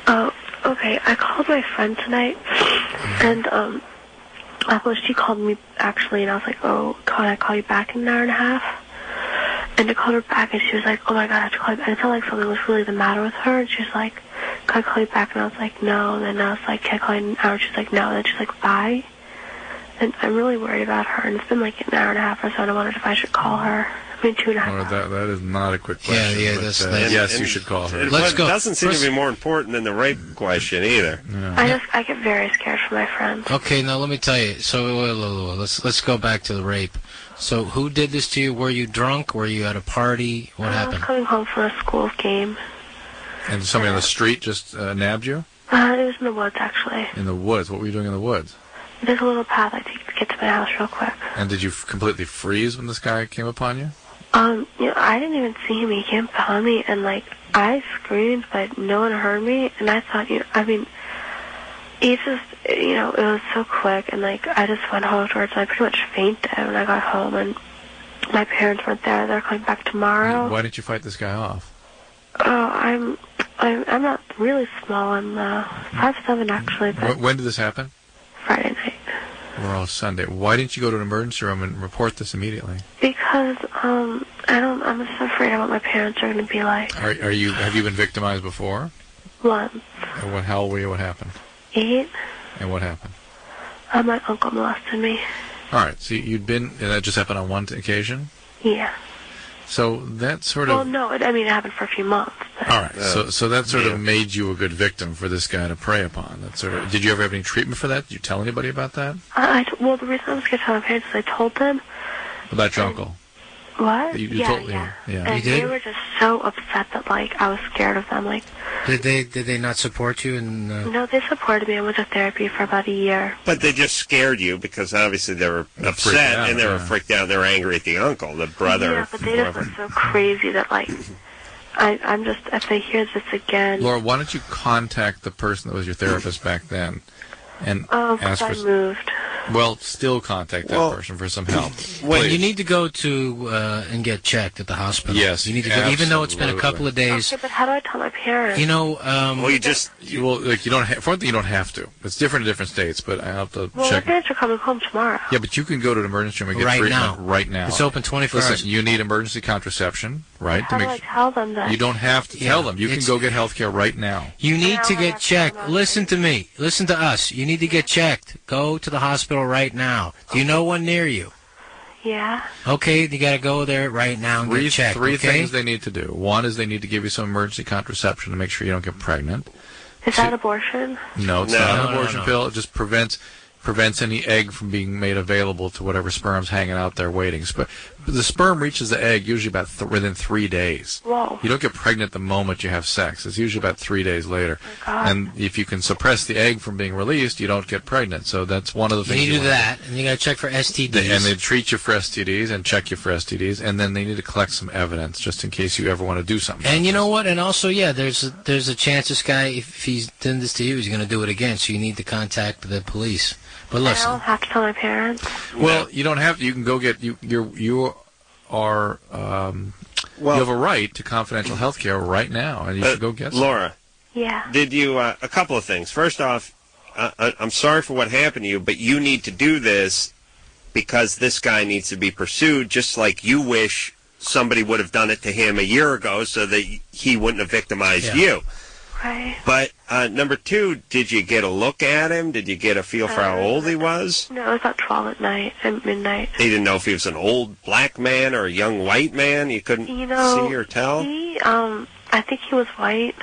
Oh, okay. I called my friend tonight, and she called me actually, and I was like, "Oh, can I call you back in an hour and a half?" And I called her back, and she was like, "Oh my God, I have to call you back." And it felt like something was really the matter with her, and she was like, "Can I call you back?" And I was like, "No." And then I was like, "Can I call you in an hour?" And she's like, "No." And then she's like, "Bye." And I'm really worried about her, and it's been like an hour and a half or so, and I wondered if I should call her. I mean, 2.5 hours. That is not a quick question. Yeah, but, yes, you should call her. Let's go. It doesn't seem to be more important than the rape question either. Yeah. I get very scared for my friends. Okay, now let me tell you. So let's go back to the rape. So who did this to you? Were you drunk? Were you at a party? What happened? I was coming home from a school game. And somebody on the street just nabbed you? It was in the woods, actually. In the woods? What were you doing in the woods? There's a little path I take to get to my house real quick. And did you completely freeze when this guy came upon you? I didn't even see him. He came upon me, and, I screamed, but no one heard me. And I thought, he just, it was so quick. And, I just went home afterwards, and I pretty much fainted when I got home. And my parents weren't there. They're coming back tomorrow. Why didn't you fight this guy off? Oh, I'm not really small. I'm 5'7", actually. But When did this happen? Friday night. We're all Sunday. Why didn't you go to an emergency room and report this immediately? Because I'm just afraid of what my parents are going to be like. Have you been victimized before? Once. And how old were you? What happened? 8. And what happened? My uncle molested me. All right. So and that just happened on one occasion? Yeah. So that sort of... Well, no, it happened for a few months. But... All right. So that sort of made you a good victim for this guy to prey upon. That sort of... Did you ever have any treatment for that? Did you tell anybody about that? Well, the reason I was going to tell my parents is I told them... About your uncle? What? You yeah. told, And you did? they were just so upset that, I was scared of them. Did they not support you? No, they supported me. I went to therapy for about a year. But they just scared you because obviously they were upset and they were freaked out. They were angry at the uncle, the brother. Yeah, but they just were so crazy that, I'm just, if they hear this again... Laura, why don't you contact the person that was your therapist back then and Because I moved. Well, still contact that person for some help. Well, you need to go to and get checked at the hospital. Yes, you need to go, even though it's been a couple of days. Okay, but how do I tell my parents? You know, well, you don't have. For one thing, you don't have to. It's different in different states, but I have to Well, my check. parents are coming home tomorrow. Yeah, but you can go to the emergency room and get Right treatment now. right now. It's open 24 hours. Listen, you need emergency contraception, right? How do I tell them that? You don't have to tell them. You can go get health care right now. You need to get checked. Listen to me. Listen to us. You need to get checked. Go to the hospital right now. Do you know one near you? Yeah. Okay, you got to go there right now and get checked. Three okay? things they need to do. One is they need to give you some emergency contraception to make sure you don't get pregnant. Is that abortion? No, it's not an abortion pill. It just prevents any egg from being made available to whatever sperm's hanging out there waiting. But the sperm reaches the egg usually about within 3 days. Whoa. You don't get pregnant the moment you have sex. It's usually about 3 days later. Oh, God. And if you can suppress the egg from being released, you don't get pregnant. So that's one of the things. You need to do want that, and you got to check for STDs. and they treat you for STDs and check you for STDs, and then they need to collect some evidence just in case you ever want to do something. And you know what? And also, yeah, there's a chance this guy, if he's done this to you, he's going to do it again. So you need to contact the police. But I listen. don't have to tell my parents. Well, you don't have to. You can go get you have a right to confidential health care right now, and you should go get some. Laura. Yeah. Did you a couple of things? First off, I'm sorry for what happened to you, but you need to do this because this guy needs to be pursued, just like you wish somebody would have done it to him a year ago so that he wouldn't have victimized you. Right. But number two, did you get a look at him? Did you get a feel for how old he was? No, it was about 12 at night, at midnight. You didn't know if he was an old black man or a young white man? You couldn't see or tell? I think he was white.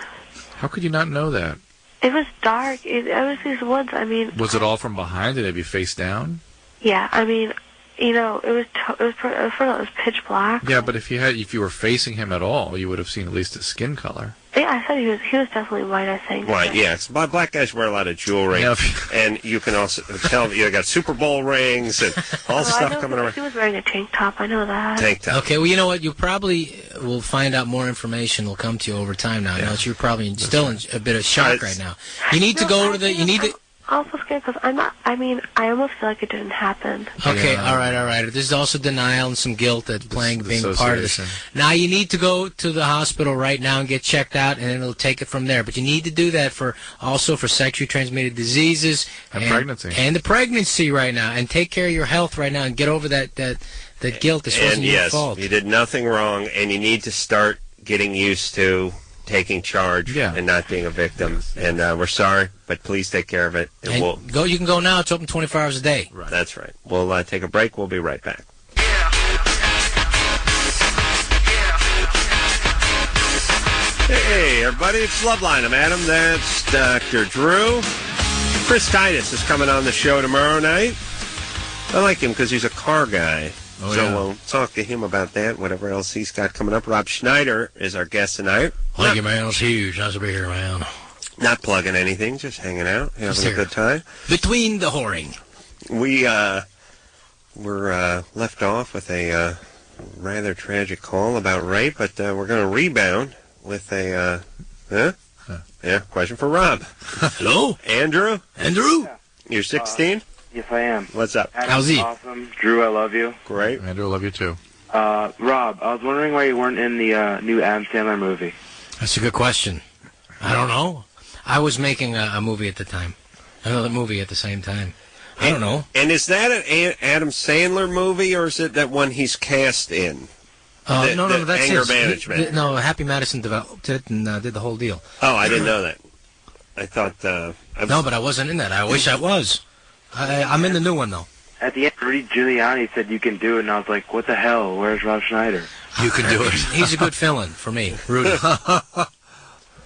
How could you not know that? It was dark. It was these woods. I mean, Was it all from behind? Did it have you face down? yeah. I mean, it was pitch black. Yeah, but if you were facing him at all, you would have seen at least his skin color. Yeah, I said he was definitely white. I think. White, yes. Black guys wear a lot of jewelry, and you can also tell you got Super Bowl rings and all stuff coming around. He was wearing a tank top. I know that. Tank top. Okay, well, you know what? You probably will find out more information will come to you over time now. Yeah. You're probably still in a bit of shock right now. You need to go to the... You need to... I'm also scared because I almost feel like it didn't happen. Okay, all right. This is also denial and some guilt at being part of this. Now you need to go to the hospital right now and get checked out, and it'll take it from there. But you need to do that also for sexually transmitted diseases and pregnancy, and the pregnancy right now, and take care of your health right now and get over that guilt. This wasn't your fault. You did nothing wrong, and you need to start getting used to taking charge and not being a victim. And we're sorry, but please take care of it. And you can go now. It's open 24 hours a day. Right. That's right. We'll take a break. We'll be right back. Hey, everybody. It's LoveLine. I'm Adam. That's Dr. Drew. Chris Titus is coming on the show tomorrow night. I like him because he's a car guy. We'll talk to him about that, whatever else he's got coming up. Rob Schneider is our guest tonight. Thank you, man. It's huge. Nice to be here, man. Not plugging anything, just hanging out, having a good time. Between the whoring. We were left off with a rather tragic call about rape, but we're going to rebound with a question for Rob. Hello? Andrew? Yeah. You're 16? Yes, I am. What's up? How's he? Awesome. Drew, I love you. Great. Andrew, I love you too. Rob, I was wondering why you weren't in the new Adam Sandler movie. That's a good question. I don't know. I was making a movie at the time. Another movie at the same time. I don't know. And is that an Adam Sandler movie, or is it that one he's cast in? No, that's Anger his. Management. No, Happy Madison developed it and did the whole deal. Oh, I didn't know that. I thought... No, but I wasn't in that. I wish I was. I'm in the new one, though. At the end, Rudy Giuliani said you can do it, and I was like, what the hell? Where's Rob Schneider? You can do it. He's a good fill-in for me, Rudy.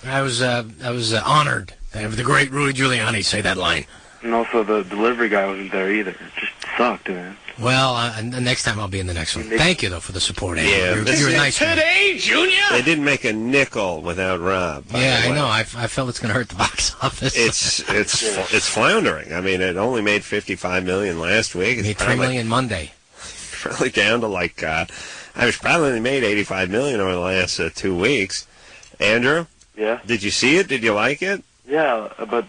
I was honored to have the great Rudy Giuliani say that line. And also, the delivery guy wasn't there either. It just sucked, man. Well, next time I'll be in the next one. Thank you, though, for the support, Andy. Yeah, you're a nice man. Today, Junior! They didn't make a nickel without Rob. Yeah, I know. I felt it's going to hurt the box office. It's floundering. I mean, it only made $55 million last week. It's made $3 million Monday. Probably down to probably only made $85 million over the last 2 weeks. Andrew? Yeah? Did you see it? Did you like it? Yeah, but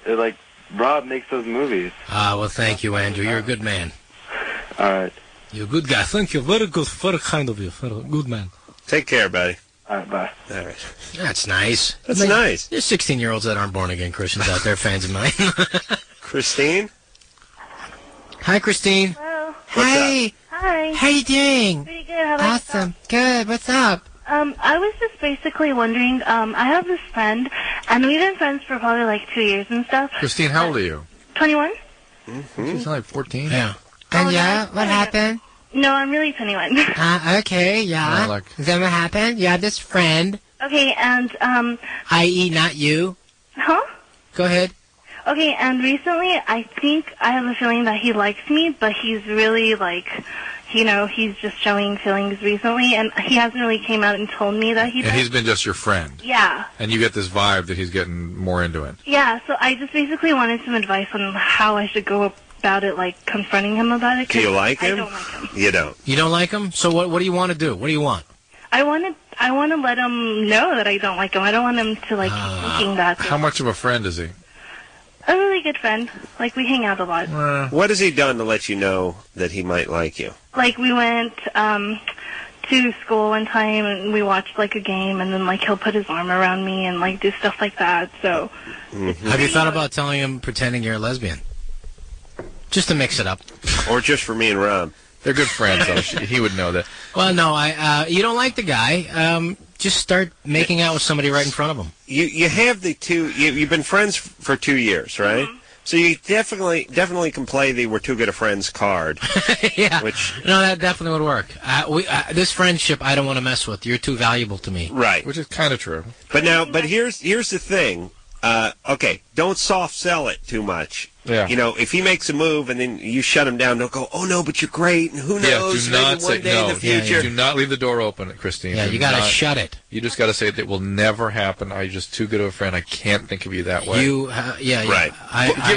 Rob makes those movies. Well, thank you, Andrew. You're a good man. All right. You're a good guy. Thank you. Very good. Very kind of you. Very good man. Take care, buddy. All right, bye. All right. That's nice. That's nice. There's 16-year-olds that aren't born-again Christians out there, fans of mine. Christine? Hi, Christine. Hello. Hi. Hi. How you doing? Pretty good. How about Awesome. Good. What's up? I was just basically wondering, I have this friend, and we've been friends for probably like 2 years and stuff. Christine, how old are you? 21? She's like 14. Yeah. And what happened? No, I'm really 21. Okay, yeah. Like, Then what happened? You had this friend, Okay, and, i.e. not you. huh? Go ahead. Okay, and recently, I think I have a feeling that he likes me, but he's really, like, you know, he's just showing feelings recently, and he hasn't really came out and told me that he does. and he's been just your friend. Yeah. And you get this vibe that he's getting more into it. Yeah, so I just basically wanted some advice on how I should go about it, like, confronting him about it. Do you like him? I don't like him. You don't. You don't like him? So what do you want to do? What do you want? I want to let him know that I don't like him. I don't want him to, like, keep thinking that. How much of a friend is he? A really good friend. Like, we hang out a lot. What has he done to let you know that he might like you? Like, we went to school one time, and we watched, like, a game, and then, like, he'll put his arm around me and, like, do stuff like that, so... Have you thought about telling him, pretending you're a lesbian? Just to mix it up. Or just for me and Rob? They're good friends, though. He would know that. Well, no, you don't like the guy. Just start making out with somebody right in front of him. You have the two. You've been friends for 2 years, right? Mm-hmm. So you definitely can play the "we're too good of friends" card. Yeah. Which No, that definitely would work. This friendship, I don't want to mess with. You're too valuable to me. right. Which is kind of true. But here's the thing. Okay, don't soft sell it too much. Yeah. You know, if he makes a move and then you shut him down, they'll go, "Oh no, but you're great," and who knows? do not maybe one say day no. in the future. Do not leave the door open, Christine. Yeah, Do you got to not- shut it. You just got to say it will never happen. I'm just too good of a friend. I can't think of you that way. Yeah. Right.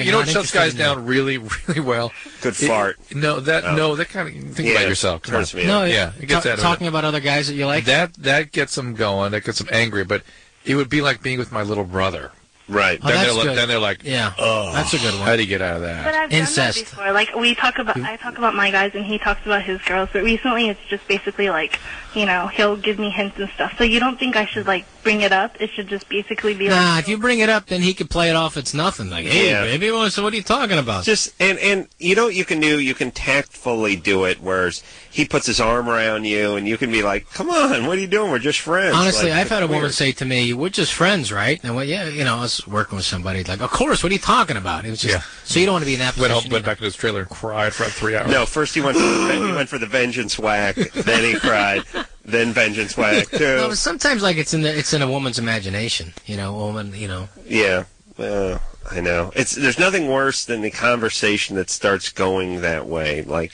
You know what shuts guys down really, really well? Good fart. No, that kind of think about yourself. Come on. turns me No, on. Yeah, it gets out of it. talking about other guys that you like. That gets them going. That gets them angry. But it would be like being with my little brother. Right. Oh, that's good. Then they're like, Yeah, oh, that's a good one. How do you get out of that? But I've Incest. done that before. Like, I talk about my guys, and he talks about his girls, but recently it's just basically, like, you know, he'll give me hints and stuff. So you don't think I should, like, bring it up? It should just basically be like... Nah, if you bring it up, then he could play it off it's nothing. Like, hey, Yeah. baby, so what are you talking about? Just and you know what you can do? You can tactfully do it, whereas he puts his arm around you, and you can be like, "Come on, what are you doing? We're just friends." Honestly, Like, I've had a it's woman weird. say to me, "We're just friends, right?" And I went, "Yeah, you know, I was working with somebody." Like, "Of course, what are you talking about?" It was just so you don't want to be in that Went position. home, went back to his trailer and cried for 3 hours. No, first he went for the vengeance whack, then he cried, then vengeance whack too. No, but sometimes like it's in a woman's imagination. You know, a woman. You know. Yeah, I know. There's nothing worse than the conversation that starts going that way. Like,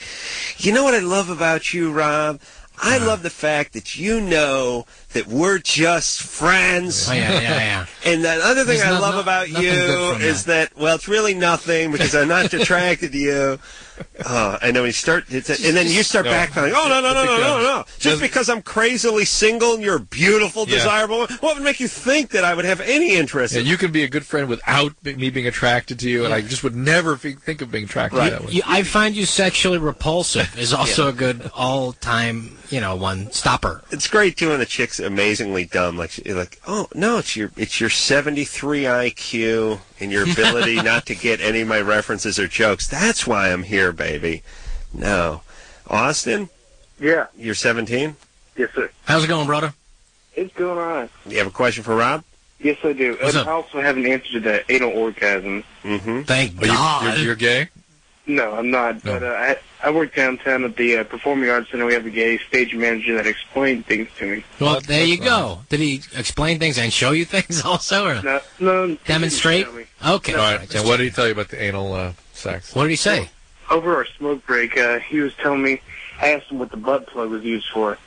you know what I love about you, Rob? I love the fact that you know that we're just friends. Oh, yeah. And the other thing There's I love about nothing you good from is that, well, it's really nothing because I'm not attracted to you. And then and then you start backpedaling. Oh, no. Just because I'm crazily single and you're a beautiful, desirable, what would make you think that I would have any interest in you can be a good friend without me being attracted to you, and I just would never think of being attracted to you that way. I find you sexually repulsive is also a good all-time, one stopper. It's great too when the chick's amazingly dumb. Like, oh no, it's your 73 IQ and your ability not to get any of my references or jokes. That's why I'm here, baby. No, Austin. Yeah. You're 17. Yes, sir. How's it going, brother? It's going on. You have a question for Rob? Yes, I do. What's I up? also have an answer to that anal orgasm. Mm-hmm. Thank God. You're gay? No, I'm not. No. But I work downtown at the Performing Arts Center. We have a gay stage manager that explained things to me. Well, there you go. Did he explain things and show you things also? Or No. demonstrate? he didn't Okay. All right. And what did he tell you about the anal sex? What did he say? Over our smoke break, he was telling me, I asked him what the butt plug was used for.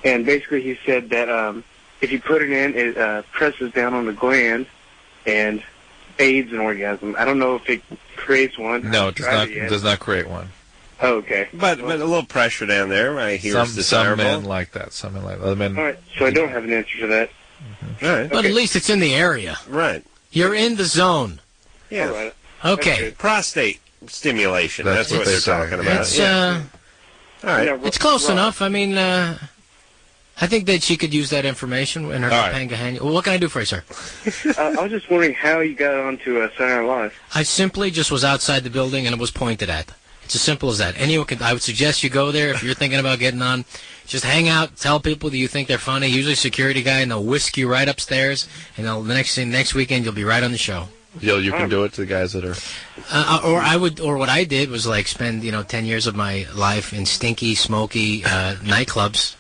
And basically he said that if you put it in, it presses down on the gland and aids an orgasm. I don't know if it creates one. No, it does not create one. Oh, okay. But a little pressure down there, I hear is Some desirable. men like that. Some men like that. Other men. All right, so I don't have an answer for that. All right. But at least it's in the area. Right. You're in the zone. Yeah. All right. Okay. Prostate stimulation. That's That's what what they're they're talking about. It's All right. it's close enough. I mean, I think that she could use that information in her companion. Well, what can I do for you, sir? I was just wondering how you got onto Saturday Night Live. I simply just was outside the building and it was pointed at. It's as simple as that. Anyone can. I would suggest you go there if you're thinking about getting on. Just hang out, tell people that you think they're funny. Usually, security guy, and they'll whisk you right upstairs. And the next weekend, you'll be right on the show. You can do it to the guys that are. Or what I did was like spend 10 years of my life in stinky, smoky nightclubs,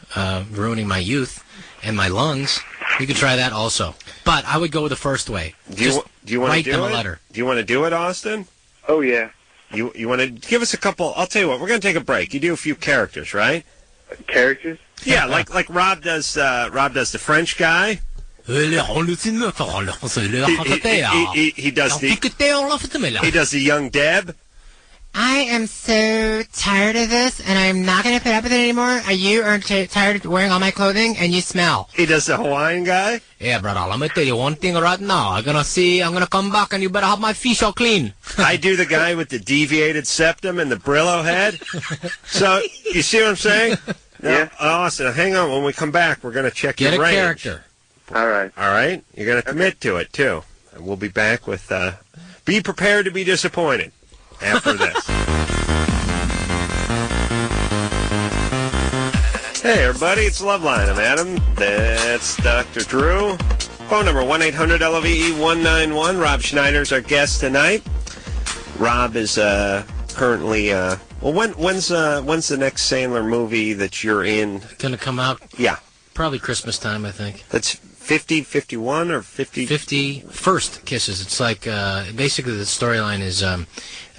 ruining my youth and my lungs. You could try that also, but I would go the first way. Do you want to write do them it? a letter? Do you want to do it, Austin? Oh yeah. You want to give us a couple? I'll tell you what. We're going to take a break. You do a few characters, right? Characters? Yeah, like Rob does. Rob does the French guy. He does the young Deb. I am so tired of this, and I'm not going to put up with it anymore. You are tired of wearing all my clothing, and you smell. He does the Hawaiian guy. Yeah, brother, let me tell you one thing right now. I'm going to come back, and you better have my fish all clean. I do the guy with the deviated septum and the Brillo head. So, you see what I'm saying? Yeah. Now, Austin, hang on. When we come back, we're going to check your range. Get a character. All right. All right? You're going to commit to it, too. And we'll be back with Be Prepared to Be Disappointed after this. Hey, everybody. It's LoveLine. I'm Adam. That's Dr. Drew. Phone number 1-800-LOVE-191. Rob Schneider's our guest tonight. Rob is currently... when's the next Sandler movie that you're in? Going to come out? Yeah. Probably Christmas time, I think. That's 50, 51, or 50? 50 first kisses. It's like, basically the storyline is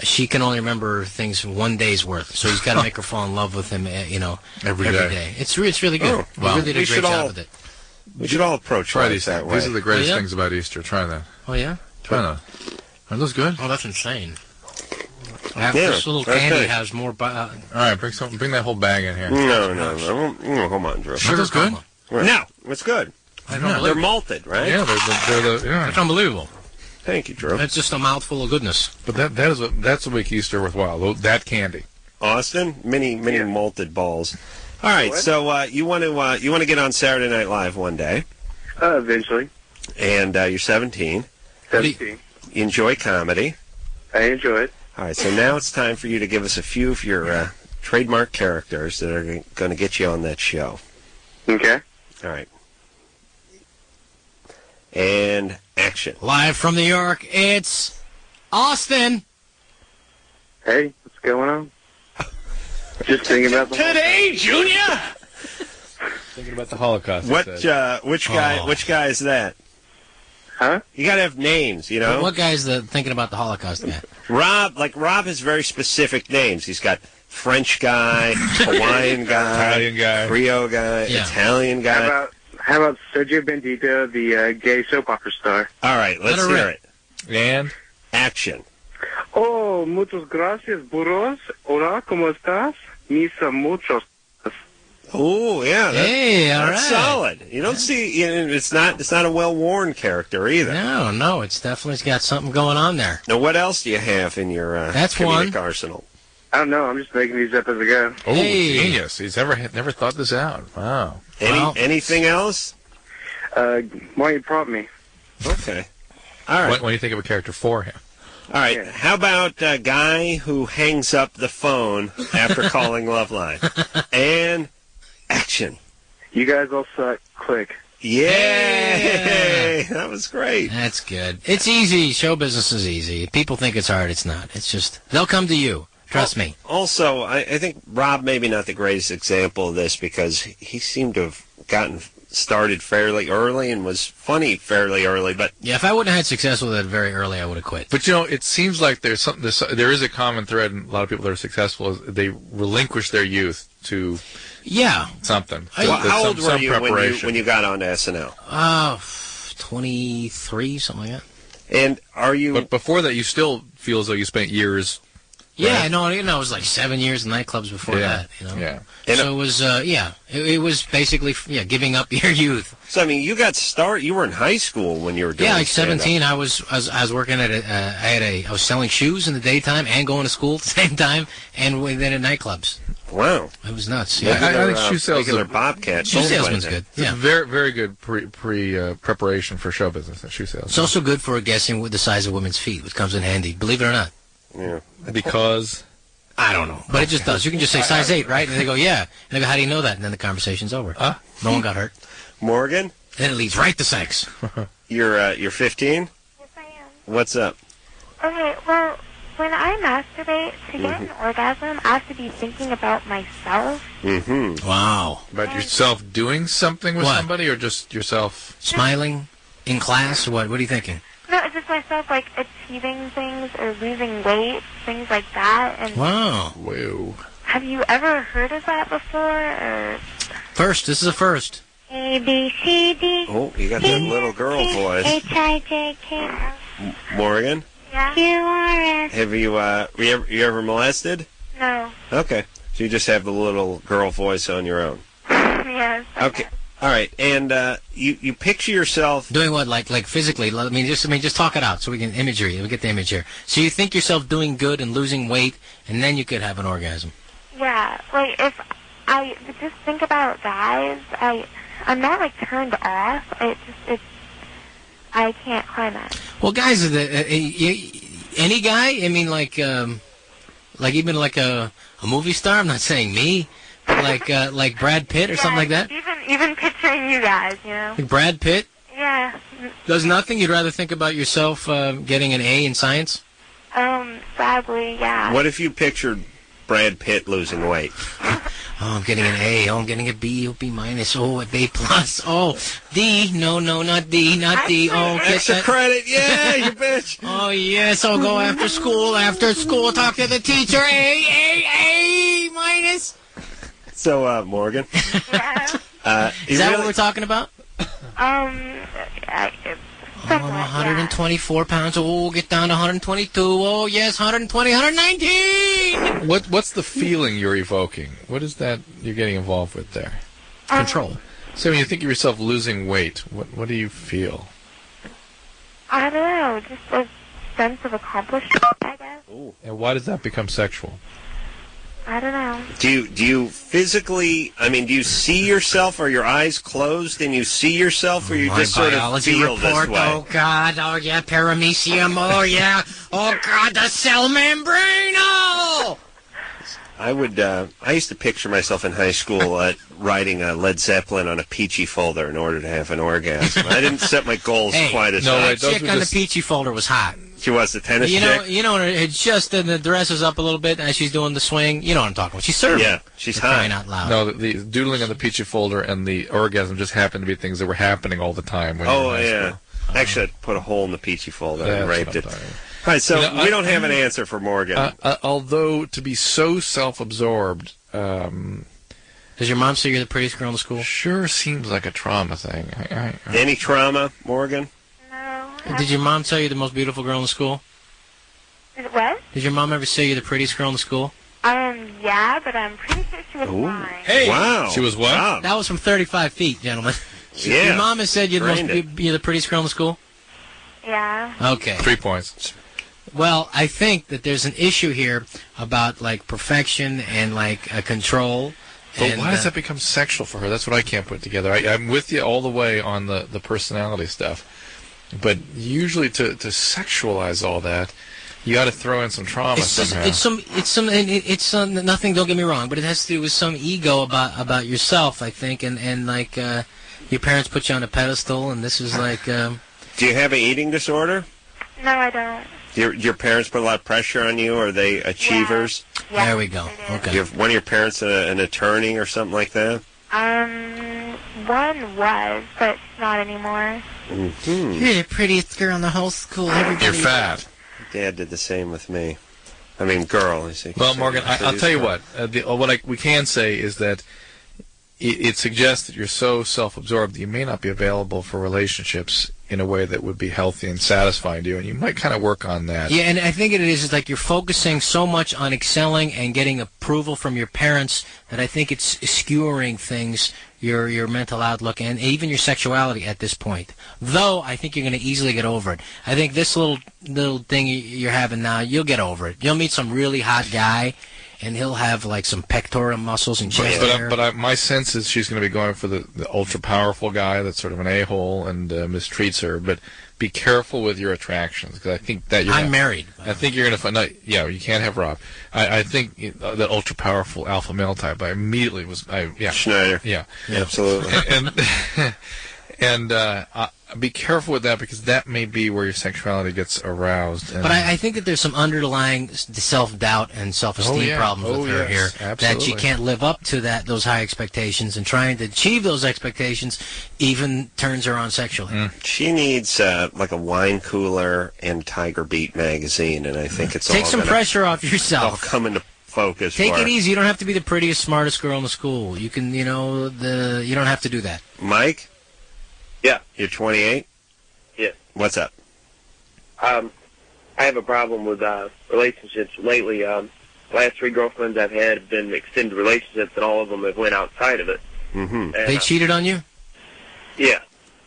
she can only remember things one day's worth. So he's got to make her fall in love with him, every day. It's really good. Well, he really did a great job with it. We should all approach Try life these that things. way. These are the greatest things about Easter. Try that. Oh, yeah? Try that. Are those good? Oh, that's insane. This little candy has more... all right, bring that whole bag in here. No. Come on, Drew. Are those good? No, it's good. They're malted, right? Yeah, they're That's unbelievable. Thank you, Drew. That's just a mouthful of goodness. But that's what makes Easter worthwhile. That candy. Austin, many malted balls. All right, so you want to get on Saturday Night Live one day? Eventually. And you're 17. 17. You enjoy comedy. I enjoy it. All right, so now it's time for you to give us a few of your trademark characters that are going to get you on that show. Okay. All right. And action. Live from New York, it's Austin. Hey, what's going on? Just thinking about the Today, Junior. Thinking about the Holocaust. Which guy is that? Huh? You got to have names, you know. What guy is thinking about the Holocaust guy? Rob has very specific names. He's got French guy, Hawaiian guy, Italian guy, Creole guy, Italian guy. How about Sergio Bendito, the gay soap opera star? All right, let's hear it. And action. Oh, muchas gracias, burros. Hola, ¿cómo estás? Misa muchos. Oh, yeah. Hey, all that's right. solid. You don't see, it's not a well-worn character either. No, it's definitely got something going on there. Now, what else do you have in your comedic arsenal? I don't know. I'm just making these up as I go. Oh, genius. He's never thought this out. Wow. Anything else? Why don't you prompt me? Okay. All right. When you think of a character for him. All right. Yeah. How about a guy who hangs up the phone after calling LoveLine? And action. You guys all suck. Click. Yay! That was great. That's good. It's easy. Show business is easy. People think it's hard. It's not. It's just, they'll come to you. Trust me. Also, I think Rob maybe not the greatest example of this because he seemed to have gotten started fairly early and was funny fairly early. But yeah, if I wouldn't have had success with it very early, I would have quit. But it seems like there is a common thread in a lot of people that are successul. Is they relinquish their youth to something. How old were you when you got on to SNL? 23, something like that. And are you? But before that, you still feel as though you spent years Yeah, right? no, it was like 7 years in nightclubs before that. Yeah. So it was, it was basically, giving up your youth. So I mean, you got started. You were in high school when you were doing. Yeah, like stand-up. 17. I was working at I was selling shoes in the daytime and going to school at the same time, and then at nightclubs. Wow, it was nuts. Yeah, I think shoe sales regular Bobcat. Shoe salesman's good. It's very, very good preparation for show business. Shoe sales. It's also good for guessing the size of women's feet, which comes in handy. Believe it or not. Yeah. Because I don't know, but it just does. You can just say size 8, right? And they go, yeah. And they go, how do you know that? And then the conversation's over. No one got hurt. Morgan? And then it leads right to sex. You're 15? Yes, I am. What's up? Okay, well, when I masturbate, to get an orgasm, I have to be thinking about myself. Mm-hmm. Wow. About yourself doing something with somebody, or just yourself smiling in class, or what? What are you thinking? No, it's just myself, like, achieving things or losing weight, things like that. And Wow. Whoa. have you ever heard of that before? Or First. This is a first. A, B, C, D. Oh, you got that little girl voice. H, I, J, K, L. Morgan? Yeah. Q, R, S. Have you ever molested? No. Okay. So you just have the little girl voice on your own. Yes. Okay. All right. And you picture yourself doing what, like physically? I mean, just talk it out so we can imagery. We get the image here. So you think yourself doing good and losing weight, and then you could have an orgasm. Yeah. Like, if I just think about guys, I'm not, like, turned off. I can't climax. Well, guys, any guy? I mean, like even like a movie star. I'm not saying me, but like Brad Pitt or something like that. Even picturing you guys, you know. Like Brad Pitt Yeah. does nothing. You'd rather think about yourself getting an A in science. Sadly, yeah. What if you pictured Brad Pitt losing weight? Oh, I'm getting an A. Oh, I'm getting a B. Oh, B minus. Oh, a B plus. Oh, D. No, not D. Not D. Oh, get Extra that credit. Yeah, you bitch. Oh, yes. I'll go after school. After school, talk to the teacher. A minus. So, Morgan. Is that what we're talking about? I'm 124 pounds. Oh, get down to 122. Oh, yes, 120, 119. What's the feeling you're evoking? What is that you're getting involved with there? Control. So when you think of yourself losing weight, what do you feel? I don't know, just a sense of accomplishment, I guess. Ooh. And why does that become sexual? I don't know. Do you physically, I mean, do you see yourself? Are your eyes closed and you see yourself, or you just sort of biology feel report. this way? Oh, God. Oh, yeah, paramecium. Oh, yeah. Oh, God, the cell membrane. Oh! I used to picture myself in high school riding a Led Zeppelin on a peachy folder in order to have an orgasm. I didn't set my goals quite as high. The chick on the peachy folder was hot. She was the tennis chick? You know, it's just the dress is up a little bit as she's doing the swing. You know what I'm talking about. She's serving. Yeah, she's For hot. crying out loud. No, the doodling on the peachy folder and the orgasm just happened to be things that were happening all the time. When you were in high school. Actually, I put a hole in the peachy folder and That's raped it. what I'm All talking right, so You know, we don't have an answer for Morgan. Although, to be so self-absorbed... Does your mom say you're the prettiest girl in the school? Sure seems like a trauma thing. Any trauma, Morgan? No. Did your mom tell you the most beautiful girl in the school? What? Did your mom ever say you're the prettiest girl in the school? Yeah, but I'm pretty sure she was lying. Hey! Wow. She was what? Wow. That was from 35 feet, gentlemen. Yeah. Your mom has said you're you're the prettiest girl in the school? Yeah. Okay. 3 points. Well, I think that there's an issue here about, like, perfection and, like, control. But and, why does that become sexual for her? That's what I can't put together. I'm with you all the way on the personality stuff. But usually to sexualize all that, you got to throw in some trauma somehow. It's nothing, don't get me wrong, but it has to do with some ego about yourself, I think, and like, your parents put you on a pedestal, and this is like... Do you have an eating disorder? No, I don't. Your parents put a lot of pressure on you? Are they achievers? Yeah, there we go. Okay. One of your parents an attorney or something like that? One was, but not anymore. Mm-hmm. You're the prettiest girl in the whole school. Everybody. You're fat. Dad did the same with me. I mean, girl. Well, Morgan, I'll tell you what. We can say is that it suggests that you're so self-absorbed that you may not be available for relationships in a way that would be healthy and satisfying to you, and you might kind of work on that. Yeah, and I think it is like you're focusing so much on excelling and getting approval from your parents that I think it's skewering things, your mental outlook, and even your sexuality at this point. Though, I think you're going to easily get over it. I think this little thing you're having now, you'll get over it. You'll meet some really hot guy, and he'll have like some pectoral muscles and chest hair. But my sense is she's going to be going for the ultra-powerful guy that's sort of an a-hole and mistreats her. But be careful with your attractions, because I think that I'm married. I think you're going to find... No, yeah, you can't have Rob. I think that ultra-powerful alpha male type, I immediately was... Schneider. Yeah. Absolutely. And be careful with that, because that may be where your sexuality gets aroused. But I think that there's some underlying self-doubt and self-esteem problems with her here. Absolutely. That she can't live up to those high expectations, and trying to achieve those expectations even turns her on sexually. She needs like a wine cooler and Tiger Beat magazine, and I think it's Take all some gonna pressure off yourself. all come into focus. Take for it her. easy. You don't have to be the prettiest, smartest girl in the school. You can, you don't have to do that. Mike? Yeah. You're 28? Yes. What's up? I have a problem with relationships lately. Last 3 girlfriends I've had have been extended relationships, and all of them have went outside of it. Mm-hmm. They cheated on you? Yeah.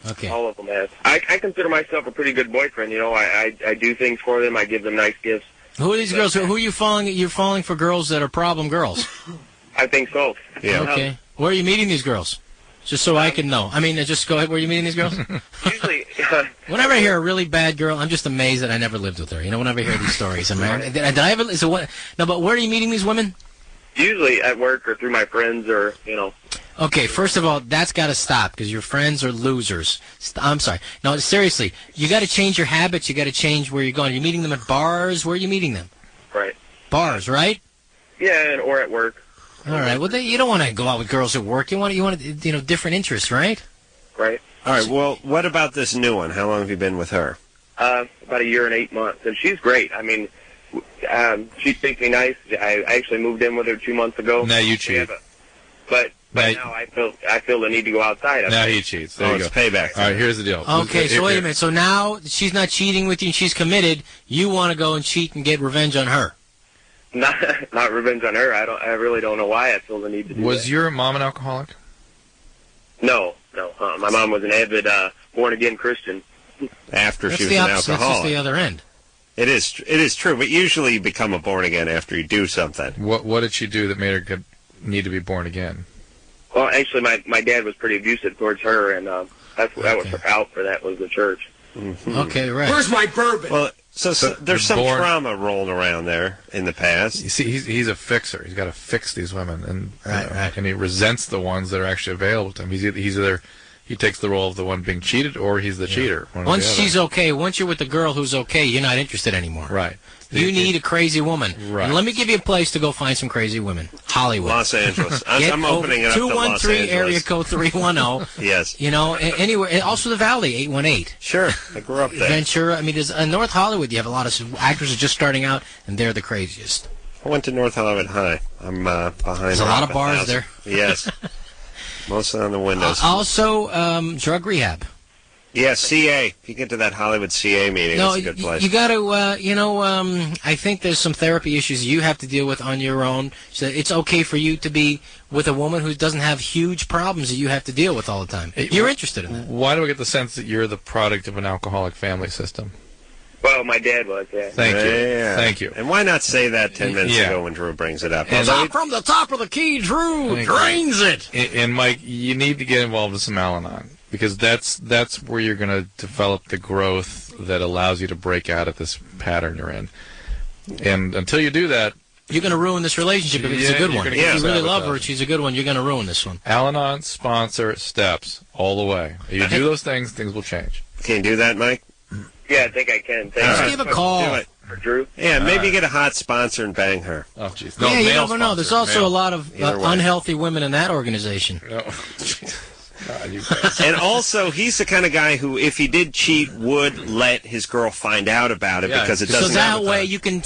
Okay. All of them have. I consider myself a pretty good boyfriend. I do things for them. I give them nice gifts. Who are these girls? Who are you following? You're falling for girls that are problem girls. I think so. Yeah. Okay. Where are you meeting these girls? Just so I can know. I mean, just go ahead. Where are you meeting these girls? Usually. Whenever I hear a really bad girl, I'm just amazed that I never lived with her. Whenever I hear these stories, did I ever? No, but where are you meeting these women? Usually at work or through my friends or, Okay, first of all, that's got to stop, because your friends are losers. I'm sorry. No, seriously, you got to change your habits. You got to change where you're going. You're meeting them at bars. Where are you meeting them? Right. Bars, right? Yeah, or at work. All right. Well, you don't want to go out with girls at work. You want different interests, right? Right. All right, well, what about this new one? How long have you been with her? About a year and 8 months, and she's great. I mean, she treats me nice. I actually moved in with her 2 months ago. Now you cheat. But now I feel the need to go outside. Now he cheats. There you go. It's payback. All right, here's the deal. Okay, so wait a minute. So now she's not cheating with you and she's committed. You want to go and cheat and get revenge on her. Not revenge on her. I really don't know why I feel the need to do that. Was your mom an alcoholic? No. My mom was an avid born-again Christian. After That's she was the an opposite. alcoholic. That's just the other end. It is true, but usually you become a born-again after you do something. What did she do that made her need to be born again? Well, actually, my dad was pretty abusive towards her, and that was her out for that was the church. Mm-hmm. Okay, right. Where's my bourbon? Well, so there's some trauma rolling around there in the past. You see, he's a fixer. He's got to fix these women, and right. And he resents the ones that are actually available to him. He's either he takes the role of the one being cheated, or he's the cheater. Once she's okay, once you're with the girl who's okay, you're not interested anymore. Right. You need a crazy woman. Right. And let me give you a place to go find some crazy women. Hollywood. Los Angeles. I'm opening it up to Los 213 Angeles. area code 310. Yes. Anywhere. And also the Valley, 818. Sure. I grew up there. Ventura. I mean, there's North Hollywood. You have a lot of actors just starting out, and they're the craziest. I went to North Hollywood High. I'm behind. There's a lot of bars there. Yes. Mostly on the windows. Also, drug rehab. Yeah, CA. If you get to that Hollywood CA meeting, it's a good place. You got to, I think there's some therapy issues you have to deal with on your own. So it's okay for you to be with a woman who doesn't have huge problems that you have to deal with all the time. You're interested in that. Why do I get the sense that you're the product of an alcoholic family system? Well, my dad was, yeah. Thank you. Yeah. Thank you. And why not say that 10 minutes ago when Drew brings it up? And from the top of the key, Drew drains it. And Mike, you need to get involved in some Al-Anon, because that's where you're going to develop the growth that allows you to break out of this pattern you're in. And until you do that, you're going to ruin this relationship if it's a good one. If you really love her, she's a good one, you're going to ruin this one. Al-Anon sponsor steps all the way. You do those things, things will change. Can you do that, Mike? Yeah, I think I can. Just give a call. Do it. For Drew? Yeah, maybe get a hot sponsor and bang her. Oh, jeez. No, you never know. There's also a lot of unhealthy women in that organization. No. And also, he's the kind of guy who, if he did cheat, would let his girl find out about it because it doesn't. So that way you can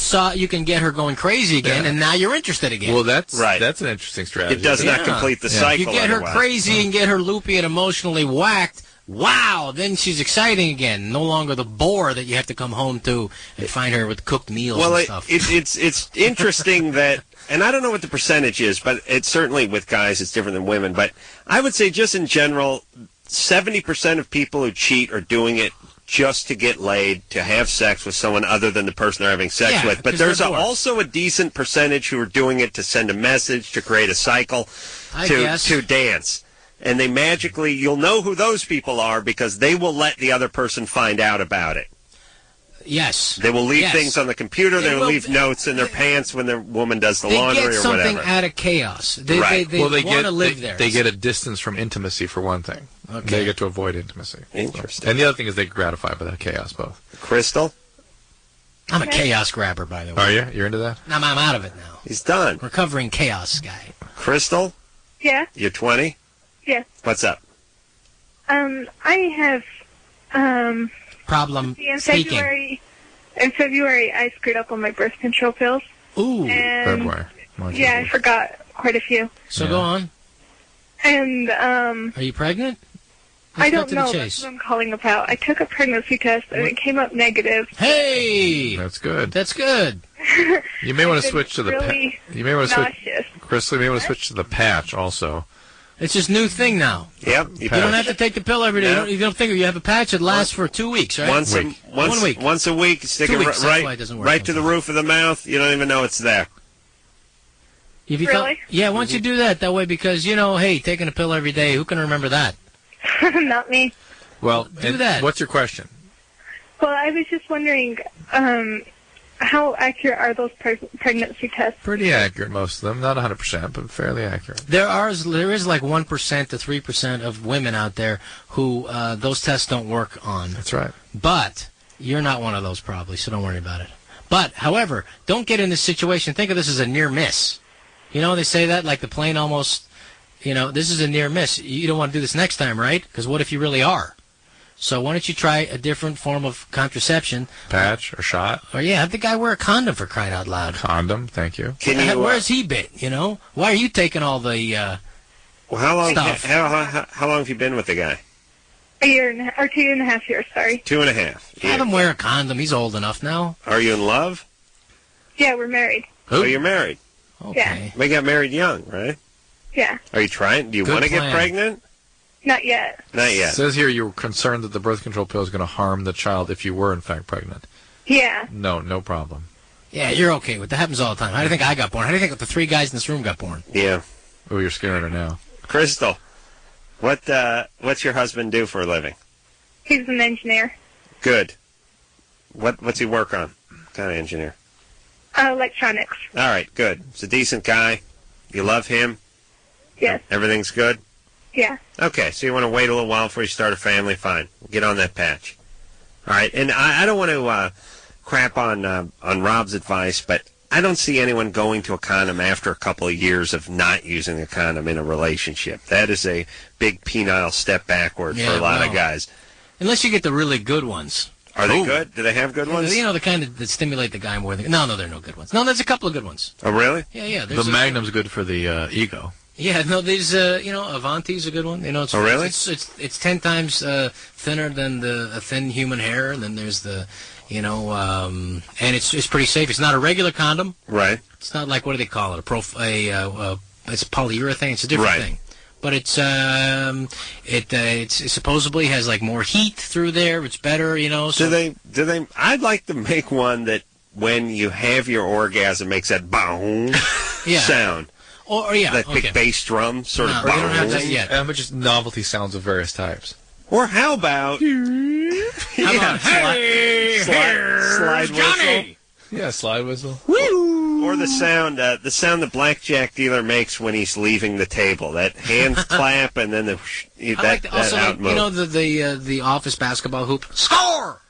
get her going crazy again, and now you're interested again. Well, that's an interesting strategy. It does not complete the cycle. You get her crazy and get her loopy and emotionally whacked. wow, then she's exciting again. No longer the bore that you have to come home to and find her with cooked meals and stuff. It's interesting that, and I don't know what the percentage is, but it's certainly with guys it's different than women. But I would say just in general, 70% of people who cheat are doing it just to get laid, to have sex with someone other than the person they're having sex with. But there's also a decent percentage who are doing it to send a message, to create a cycle, to dance. And they magically, you'll know who those people are because they will let the other person find out about it. Yes. They will leave things on the computer. They will leave notes in their pants when their woman does the laundry or whatever. They get something out of chaos. They want to live there. They get a distance from intimacy, for one thing. Okay. They get to avoid intimacy. Interesting. And the other thing is they get gratified by that chaos, both. Crystal? I'm a chaos grabber, by the way. Are you? You're into that? I'm out of it now. He's done. Recovering chaos guy. Crystal? Yeah? You're 20? Yeah. What's up? I have, problem speaking. In February, I screwed up on my birth control pills. Ooh. And, February. Yeah, I forgot quite a few. So go on. And, are you pregnant? I don't know. That's what I'm calling about. I took a pregnancy test, and it came up negative. Hey! That's good. That's good. You may want to switch to the really you may want to switch, nauseous. Crystal, you may want to switch to the patch also. It's this new thing now. Yep. You don't have to take the pill every day. Yeah. You don't think you have a patch that lasts for 2 weeks, right? 1 week. Once a week, stick 2 it weeks, that's why it doesn't work right to the roof of the mouth. You don't even know it's there. If you Really? Yeah, once you do that way, because, hey, taking a pill every day, who can remember that? Not me. Well, do that. What's your question? Well, I was just wondering, how accurate are those pregnancy tests? Pretty accurate, most of them. Not 100%, but fairly accurate. There is like 1% to 3% of women out there who those tests don't work on. That's right. But you're not one of those probably, so don't worry about it. But, however, don't get in this situation. Think of this as a near miss. They say that like the plane almost, this is a near miss. You don't want to do this next time, right? Because what if you really are? So why don't you try a different form of contraception? Patch or shot? Or have the guy wear a condom for crying out loud. Condom, thank you. Where's he been? Why are you taking all the well, how long? stuff? How long have you been with the guy? A year and or 2.5 years. Sorry. 2.5. Have him wear a condom. He's old enough now. Are you in love? Yeah, we're married. Oh, you're married. Okay. We got married young, right? Yeah. Are you trying? Do you want to get pregnant? Not yet. Not yet. It says here you're concerned that the birth control pill is going to harm the child if you were, in fact, pregnant. Yeah. No problem. Yeah, you're okay with that. Happens all the time. How do you think I got born? How do you think the 3 guys in this room got born? Yeah. Oh, you're scaring her now. Crystal, what's your husband do for a living? He's an engineer. Good. What's he work on? What kind of engineer? Electronics. All right, good. He's a decent guy. You love him? Yes. Everything's good? Yeah. Okay, so you want to wait a little while before you start a family? Fine. Get on that patch. All right, and I don't want to crap on Rob's advice, but I don't see anyone going to a condom after a couple of years of not using a condom in a relationship. That is a big penile step backward for a lot of guys. Unless you get the really good ones. Are they good? Do they have good ones? The kind that stimulate the guy more than... No, there are no good ones. No, there's a couple of good ones. Oh, really? Yeah. The Magnum's good for the ego. Yeah, no, there's, Avanti's a good one. It's, oh, really? It's 10 times thinner than a thin human hair, and then there's the, and it's pretty safe. It's not a regular condom. Right. It's not like, what do they call it? It's polyurethane. It's a different thing. But it's it supposedly has like more heat through there. It's better, So. Do they? I'd like to make one that when you have your orgasm makes that boom sound. That big bass drum sort of. They don't have that yet. But just novelty sounds of various types. Or how about? Slide Johnny. whistle. Yeah, slide whistle. Or the sound the blackjack dealer makes when he's leaving the table. That hand clap and then the office basketball hoop. Score!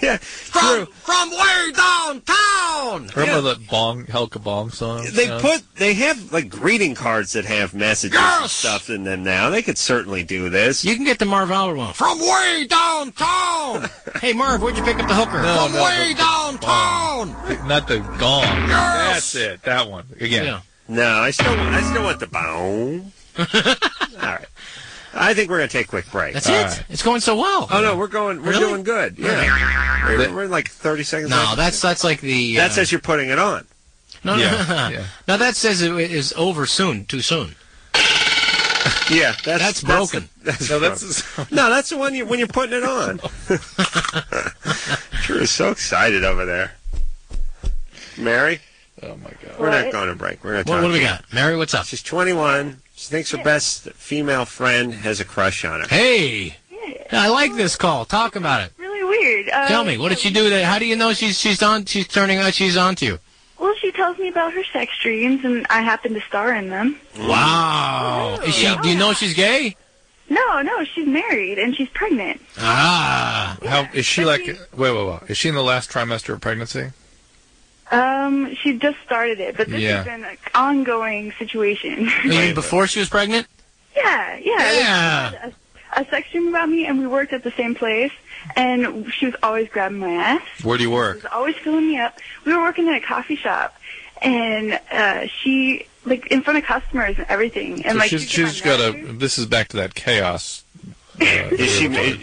Yeah, from way downtown. Remember that Helka Bong song? They have like greeting cards that have messages and stuff in them now. They could certainly do this. You can get the Marv Albert one. From way downtown. Hey Marv, where'd you pick up the hooker? From way downtown. Not the gong. Yes. That's it. That one again. Yeah. No, I still want the boom. All right. I think we're going to take a quick break. That's it? Right. It's going so well. Oh, no, we're doing good. Yeah. We're like 30 seconds. No, that's like the... that says you're putting it on. No, no, that says it is over soon, too soon. Yeah, that's broken. That's the one when you're putting it on. Drew is so excited over there. Mary? Oh, my God. We're not going to break. We're going to What talk. do we got? Mary, what's up? She's 21. She thinks her best female friend has a crush on her. Hey! I like this call. Talk about it. Really weird. Tell me, what did she do? How do you know she's turning out she's onto you? Well, she tells me about her sex dreams, and I happen to star in them. Wow. Is she? Do you know she's gay? No, she's married, and she's pregnant. Ah. How is she like... Wait. Is she in the last trimester of pregnancy? She just started it, but this has been an ongoing situation. You mean before she was pregnant? Yeah. She had a sex dream about me, and we worked at the same place, and she was always grabbing my ass. Where do you work? She was always filling me up. We were working at a coffee shop, and she, like, in front of customers and everything. And So like, she's got a... This is back to that chaos.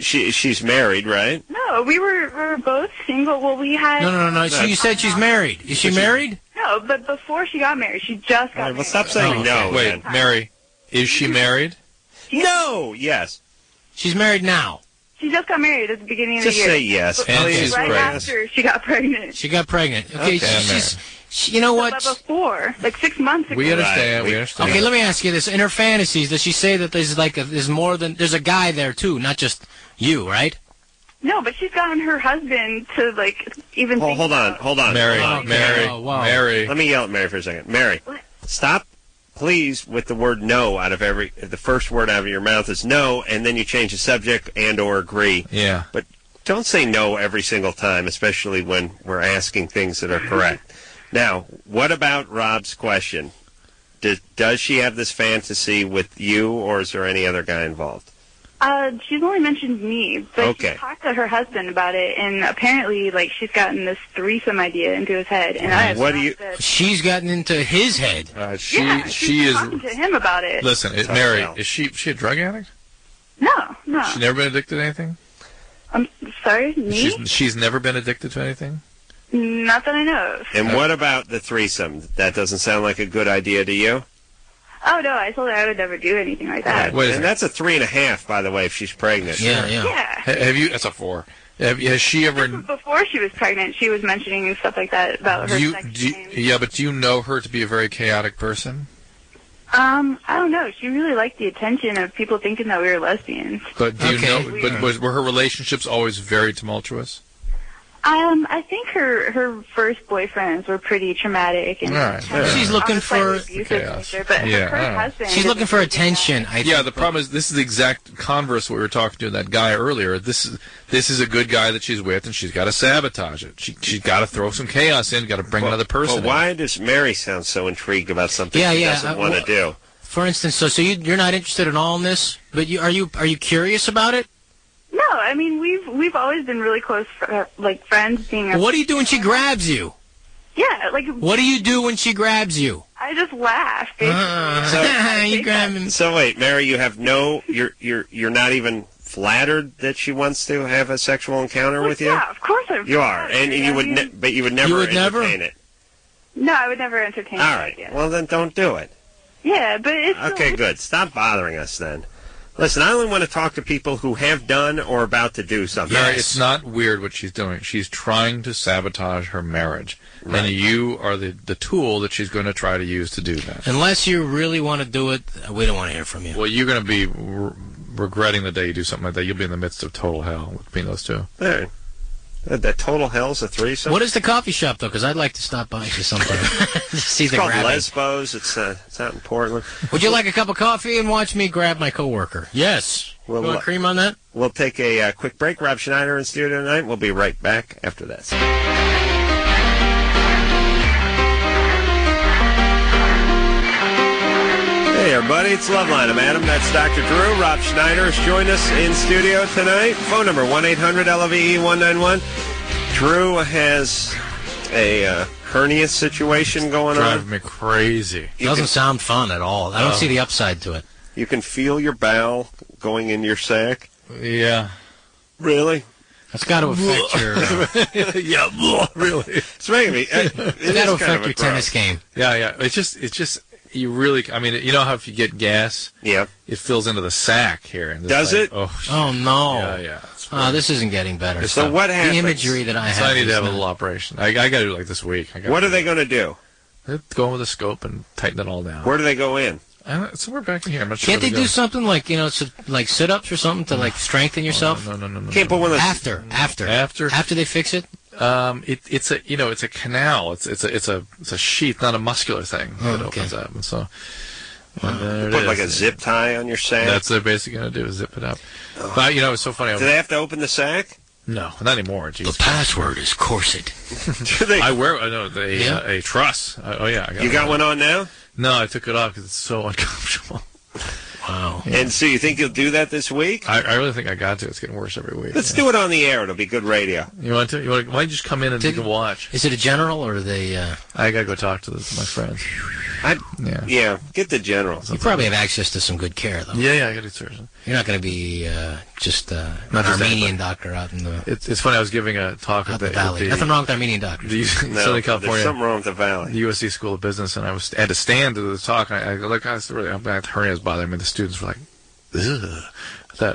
She's married, right? No, we were both single. Well, we had... No. So you said she's married. Is she married? No, but before she got married, she just got married. Well, stop saying no. Wait, Mary, is she married? No. Yes. She's married now. She just got married at the beginning of the Just year. say yes. And she's right pregnant. after she got pregnant. She got pregnant. Okay, Okay. you know what? But before, like 6 months ago. We understand. We understand. Okay, let me ask you this. In her fantasies, does she say that there's more than... There's a guy there, too, not just you, right? No, but she's gotten her husband to, like, even think Hold on. Mary, Mary. Let me yell at Mary for a second. Mary, stop, please, with the word no out of the first word out of your mouth is no, and then you change the subject and or agree. Yeah. But don't say no every single time, especially when we're asking things that are correct. Now, what about Rob's question? Does she have this fantasy with you, or is there any other guy involved? She's only mentioned me, but she talked to her husband about it, and apparently, like, she's gotten this threesome idea into his head, and I have She's gotten into his head. She is talking to him about it. Listen, Mary, is she a drug addict? No. She's never been addicted to anything? I'm sorry, me? She's never been addicted to anything? Not that I know of. And what about the threesome? That doesn't sound like a good idea to you? Oh, no, I told her I would never do anything like that. And that's a 3.5, by the way, if she's pregnant. Yeah. Have you? That's a 4. Has she ever? Before she was pregnant, she was mentioning stuff like that about her sex dreams. Yeah, but do you know her to be a very chaotic person? I don't know. She really liked the attention of people thinking that we were lesbians. But do you know? But were her relationships always very tumultuous? I think her first boyfriends were pretty traumatic, and she's looking for nature, but her current husband. She's looking for attention. I think. The problem is this is the exact converse of what we were talking to that guy earlier. This is a good guy that she's with, and she's got to sabotage it. She's got to throw some chaos in. Got to bring another person. Well, why does Mary sound so intrigued about something she doesn't want to do? For instance, so you're not interested at all in this, but are you curious about it? No, I mean we've always been really close, like friends. What do you do when she grabs you? Yeah, like. What do you do when she grabs you? I just laugh. You grab him. So wait, Mary, you have you're not even flattered that she wants to have a sexual encounter with you? Yeah, of course I'm. You are, and you would, but you would never entertain it. No, I would never entertain. All right, well then don't do it. Yeah, but it's okay. Good. Stop bothering us then. Listen, I only want to talk to people who have done or about to do something. Mary, it's not weird what she's doing. She's trying to sabotage her marriage. Right. And you are the tool that she's going to try to use to do that. Unless you really want to do it, we don't want to hear from you. Well, you're going to be regretting the day you do something like that. You'll be in the midst of total hell between those two. There. That total hell's a threesome? What is the coffee shop, though? Because I'd like to stop by you sometime. See it's the called grabbing. Lesbos. It's out in Portland. Would you like a cup of coffee and watch me grab my coworker? Yes. You want cream on that? We'll take a quick break. Rob Schneider in studio tonight. We'll be right back after this. Hey, everybody, it's LoveLine. I'm Adam. That's Dr. Drew. Rob Schneider has joined us in studio tonight. Phone number 1-800-LOVE-191. Drew has a hernia situation going on. Driving me crazy. It doesn't sound fun at all. I don't see the upside to it. You can feel your bowel going in your sack? Yeah. Really? That's got to affect your. Yeah, really. It's making me. It's got to affect your tennis game. Yeah. It's just. You really. I mean, you know how if you get gas, it fills into the sack here. And does it? Oh no. Yeah. Oh, this isn't getting better. So what happens? The imagery that I have. So I need to have a little operation. I got to do it like this week. What are they going to do? They're going with a scope and tighten it all down. Where do they go in? Somewhere back in here. I'm not sure. Can't they do something like like sit-ups or something to like strengthen yourself? No. Can't put one of those after they fix it. It's a canal. It's a sheath, not a muscular thing that opens up, and so. Put like a zip tie on your sack. That's what they're basically going to do is zip it up. But it's so funny. Do they have to open the sack? No, not anymore. Jeez. The password is corset. I wear a truss. You got one on now? No, I took it off because it's so uncomfortable. Wow. Yeah. And so you think you'll do that this week? I really think I got to. It's getting worse every week. Let's do it on the air. It'll be good radio. You want to? Why don't you just come in and you can watch? Is it a general or are they... I got to go talk to my friends. Yeah, get the general. You probably have access to some good care, though. Yeah, I got to surgeon. You're not going to be just an Armenian doctor out in the... It's funny, I was giving a talk at the Valley. Nothing wrong with Armenian doctors. Southern California. There's something wrong with the Valley. The USC School of Business, and I had to stand to the talk, and I was really, I'm back, hernia's bothering me. The students were like, ugh.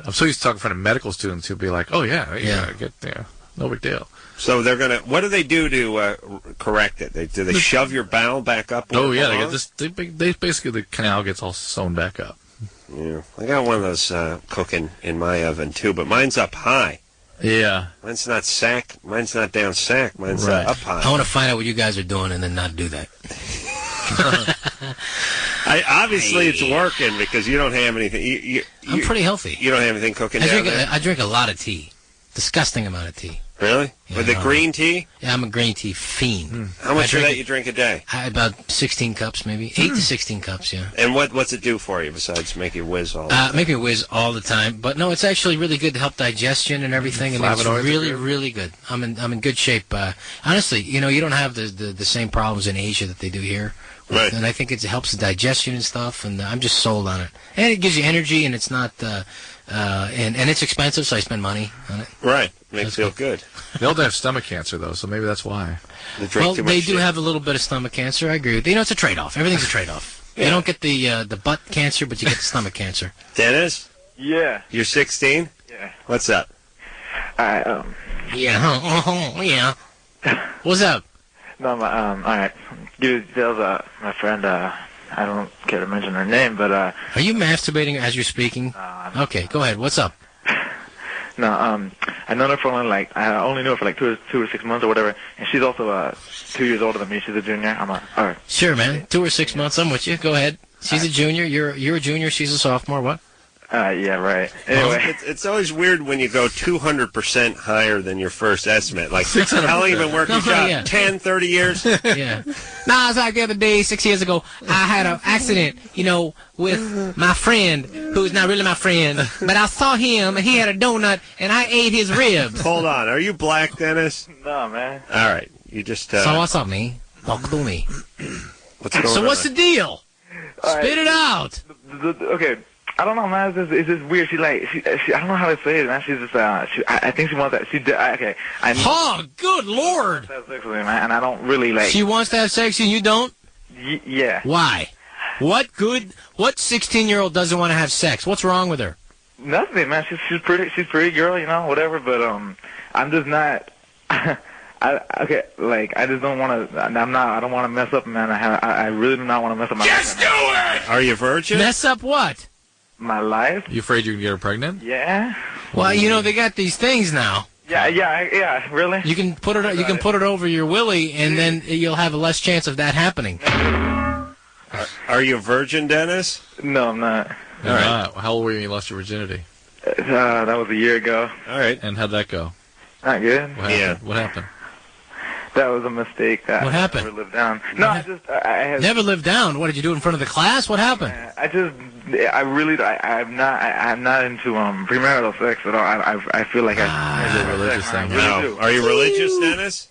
I'm so used to talking in front of medical students who'd be like, oh, yeah, no big deal. So they're going to, what do they do to correct it? Do they shove your bowel back up? Oh, yeah, they get this, they basically, the canal gets all sewn back up. Yeah, I got one of those cooking in my oven, too, but mine's up high. Yeah. Mine's not down sack, mine's up high. I want to find out what you guys are doing and then not do that. Obviously, it's working because you don't have anything. I'm pretty healthy. You don't have anything cooking down there? I drink a lot of tea. Disgusting amount of tea. Really? Yeah, With the green tea? Yeah, I'm a green tea fiend. How much of that you drink a day? About 16 cups, maybe. 8 to 16 cups, yeah. And what's it do for you besides make you whiz all the time? Make me whiz all the time. But no, it's actually really good to help digestion and everything. And it's really, really good. I'm in good shape. Honestly, you don't have the same problems in Asia that they do here. Right. And I think it helps the digestion and stuff, and I'm just sold on it. And it gives you energy, and it's not, and it's expensive, so I spend money on it. Right. Makes you feel good. They all have stomach cancer, though, so maybe that's why. They do have a little bit of stomach cancer, I agree with you. It's a trade-off. Everything's a trade-off. You don't get the butt cancer, but you get the stomach cancer. Dennis? Yeah. You're 16? Yeah. What's up? Yeah. Yeah. What's up? No, all right. Give details. My friend, I don't care to mention her name, but Are you masturbating as you're speaking? Okay, go ahead. What's up? No, I known her for I only knew her for 2 or 6 months or whatever, and she's also 2 years older than me. She's a junior. Alright. Sure, man. 2 or 6 months. I'm with you. Go ahead. She's a junior. You're a junior. She's a sophomore. What? Yeah, right. Anyway. It's always weird when you go 200% higher than your first estimate. Like, how long you been working job? Yeah. 10, 30 years? Yeah. No, it's like the other day, 6 years ago, I had an accident, with my friend, who's not really my friend, but I saw him, and he had a donut, and I ate his ribs. Hold on. Are you black, Dennis? No, man. All right. You just... So what's up, me? Talk to me. What's going on? So what's the deal? Spit it out. Okay. I don't know, man. It's just weird. She I don't know how to say it, man. She's just, I think she wants that. Okay. Oh, good Lord. Sex with me, man, and I don't really She wants to have sex and you don't? Yeah. Why? What 16-year-old doesn't want to have sex? What's wrong with her? Nothing, man. She's pretty girl, whatever. But I'm just not. I just don't want to. I don't want to mess up, man. I really do not want to mess up my life. Just do it. Are you a virgin? Mess up what? My life. You afraid you can get her pregnant? Yeah. Well, they got these things now. Yeah. Really? You can put it. You can put it over your willy, and then you'll have a less chance of that happening. Are you a virgin, Dennis? No, I'm not. All right. How old were you when you lost your virginity? That was a year ago. All right. And how'd that go? Not good. What happened? That was a mistake. What happened? Never lived down. No, I never lived down. What did you do in front of the class? What happened? I'm not into premarital sex at all. I feel like it's a religious thing. No. Are you religious, Dennis?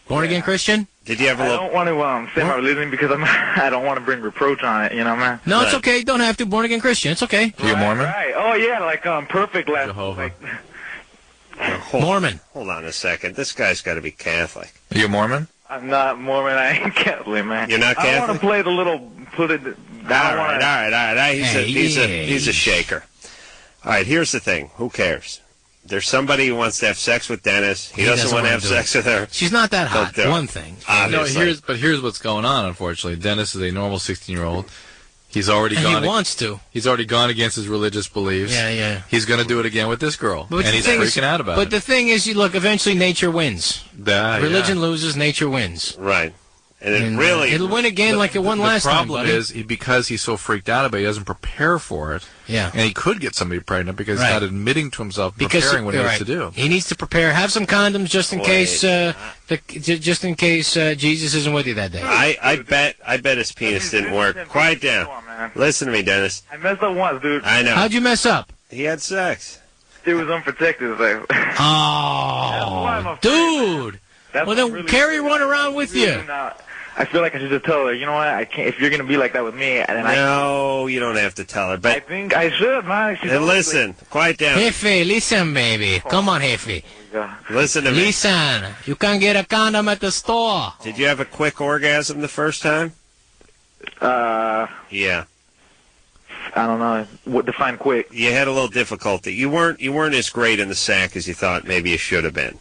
Born again Christian? Did you have a little... I don't want to say my religion because I don't want to bring reproach on it, man. No, it's okay. You don't have to. Born again Christian. It's okay. Are you a Mormon? Right. Oh, yeah, like perfect last. Jehovah. Mormon. Hold on a second. This guy's got to be Catholic. Are you Mormon? I'm not Mormon. I ain't Catholic, man. You're not Catholic? I want to play the little, put it. All right. He's a shaker. All right, here's the thing. Who cares? There's somebody who wants to have sex with Dennis. He doesn't want to have sex with her. She's not that hot. One thing. Obviously. No, here's what's going on. Unfortunately, Dennis is a normal 16-year-old. He's already gone. He wants to. He's already gone against his religious beliefs. Yeah. He's going to do it again with this girl, But and he's freaking out about it. But the thing is, eventually nature wins. Religion loses, nature wins. Right. And it'll win again like it won last time. The problem is because he's so freaked out about it, he doesn't prepare for it. Yeah. And he could get somebody pregnant because he's not admitting to himself preparing what he needs to do. He needs to prepare. Have some condoms just in case. Jesus isn't with you that day. I bet his penis didn't work. Quiet down. Listen to me, Dennis. I messed up once, dude. I know. How'd you mess up? He had sex. It was unprotected. Like. Oh, dude. Well, then carry one around with you. I feel like I should just tell her, you know what, I can't, if you're going to be like that with me, and No, you don't have to tell her. But I think I should, man. And listen, quiet down. Hefe, listen, baby. Come on, Hefe. Listen to me. Listen, you can get a condom at the store. Did you have a quick orgasm the first time? Yeah. I don't know. What define quick? You had a little difficulty. You weren't as great in the sack as you thought maybe you should have been.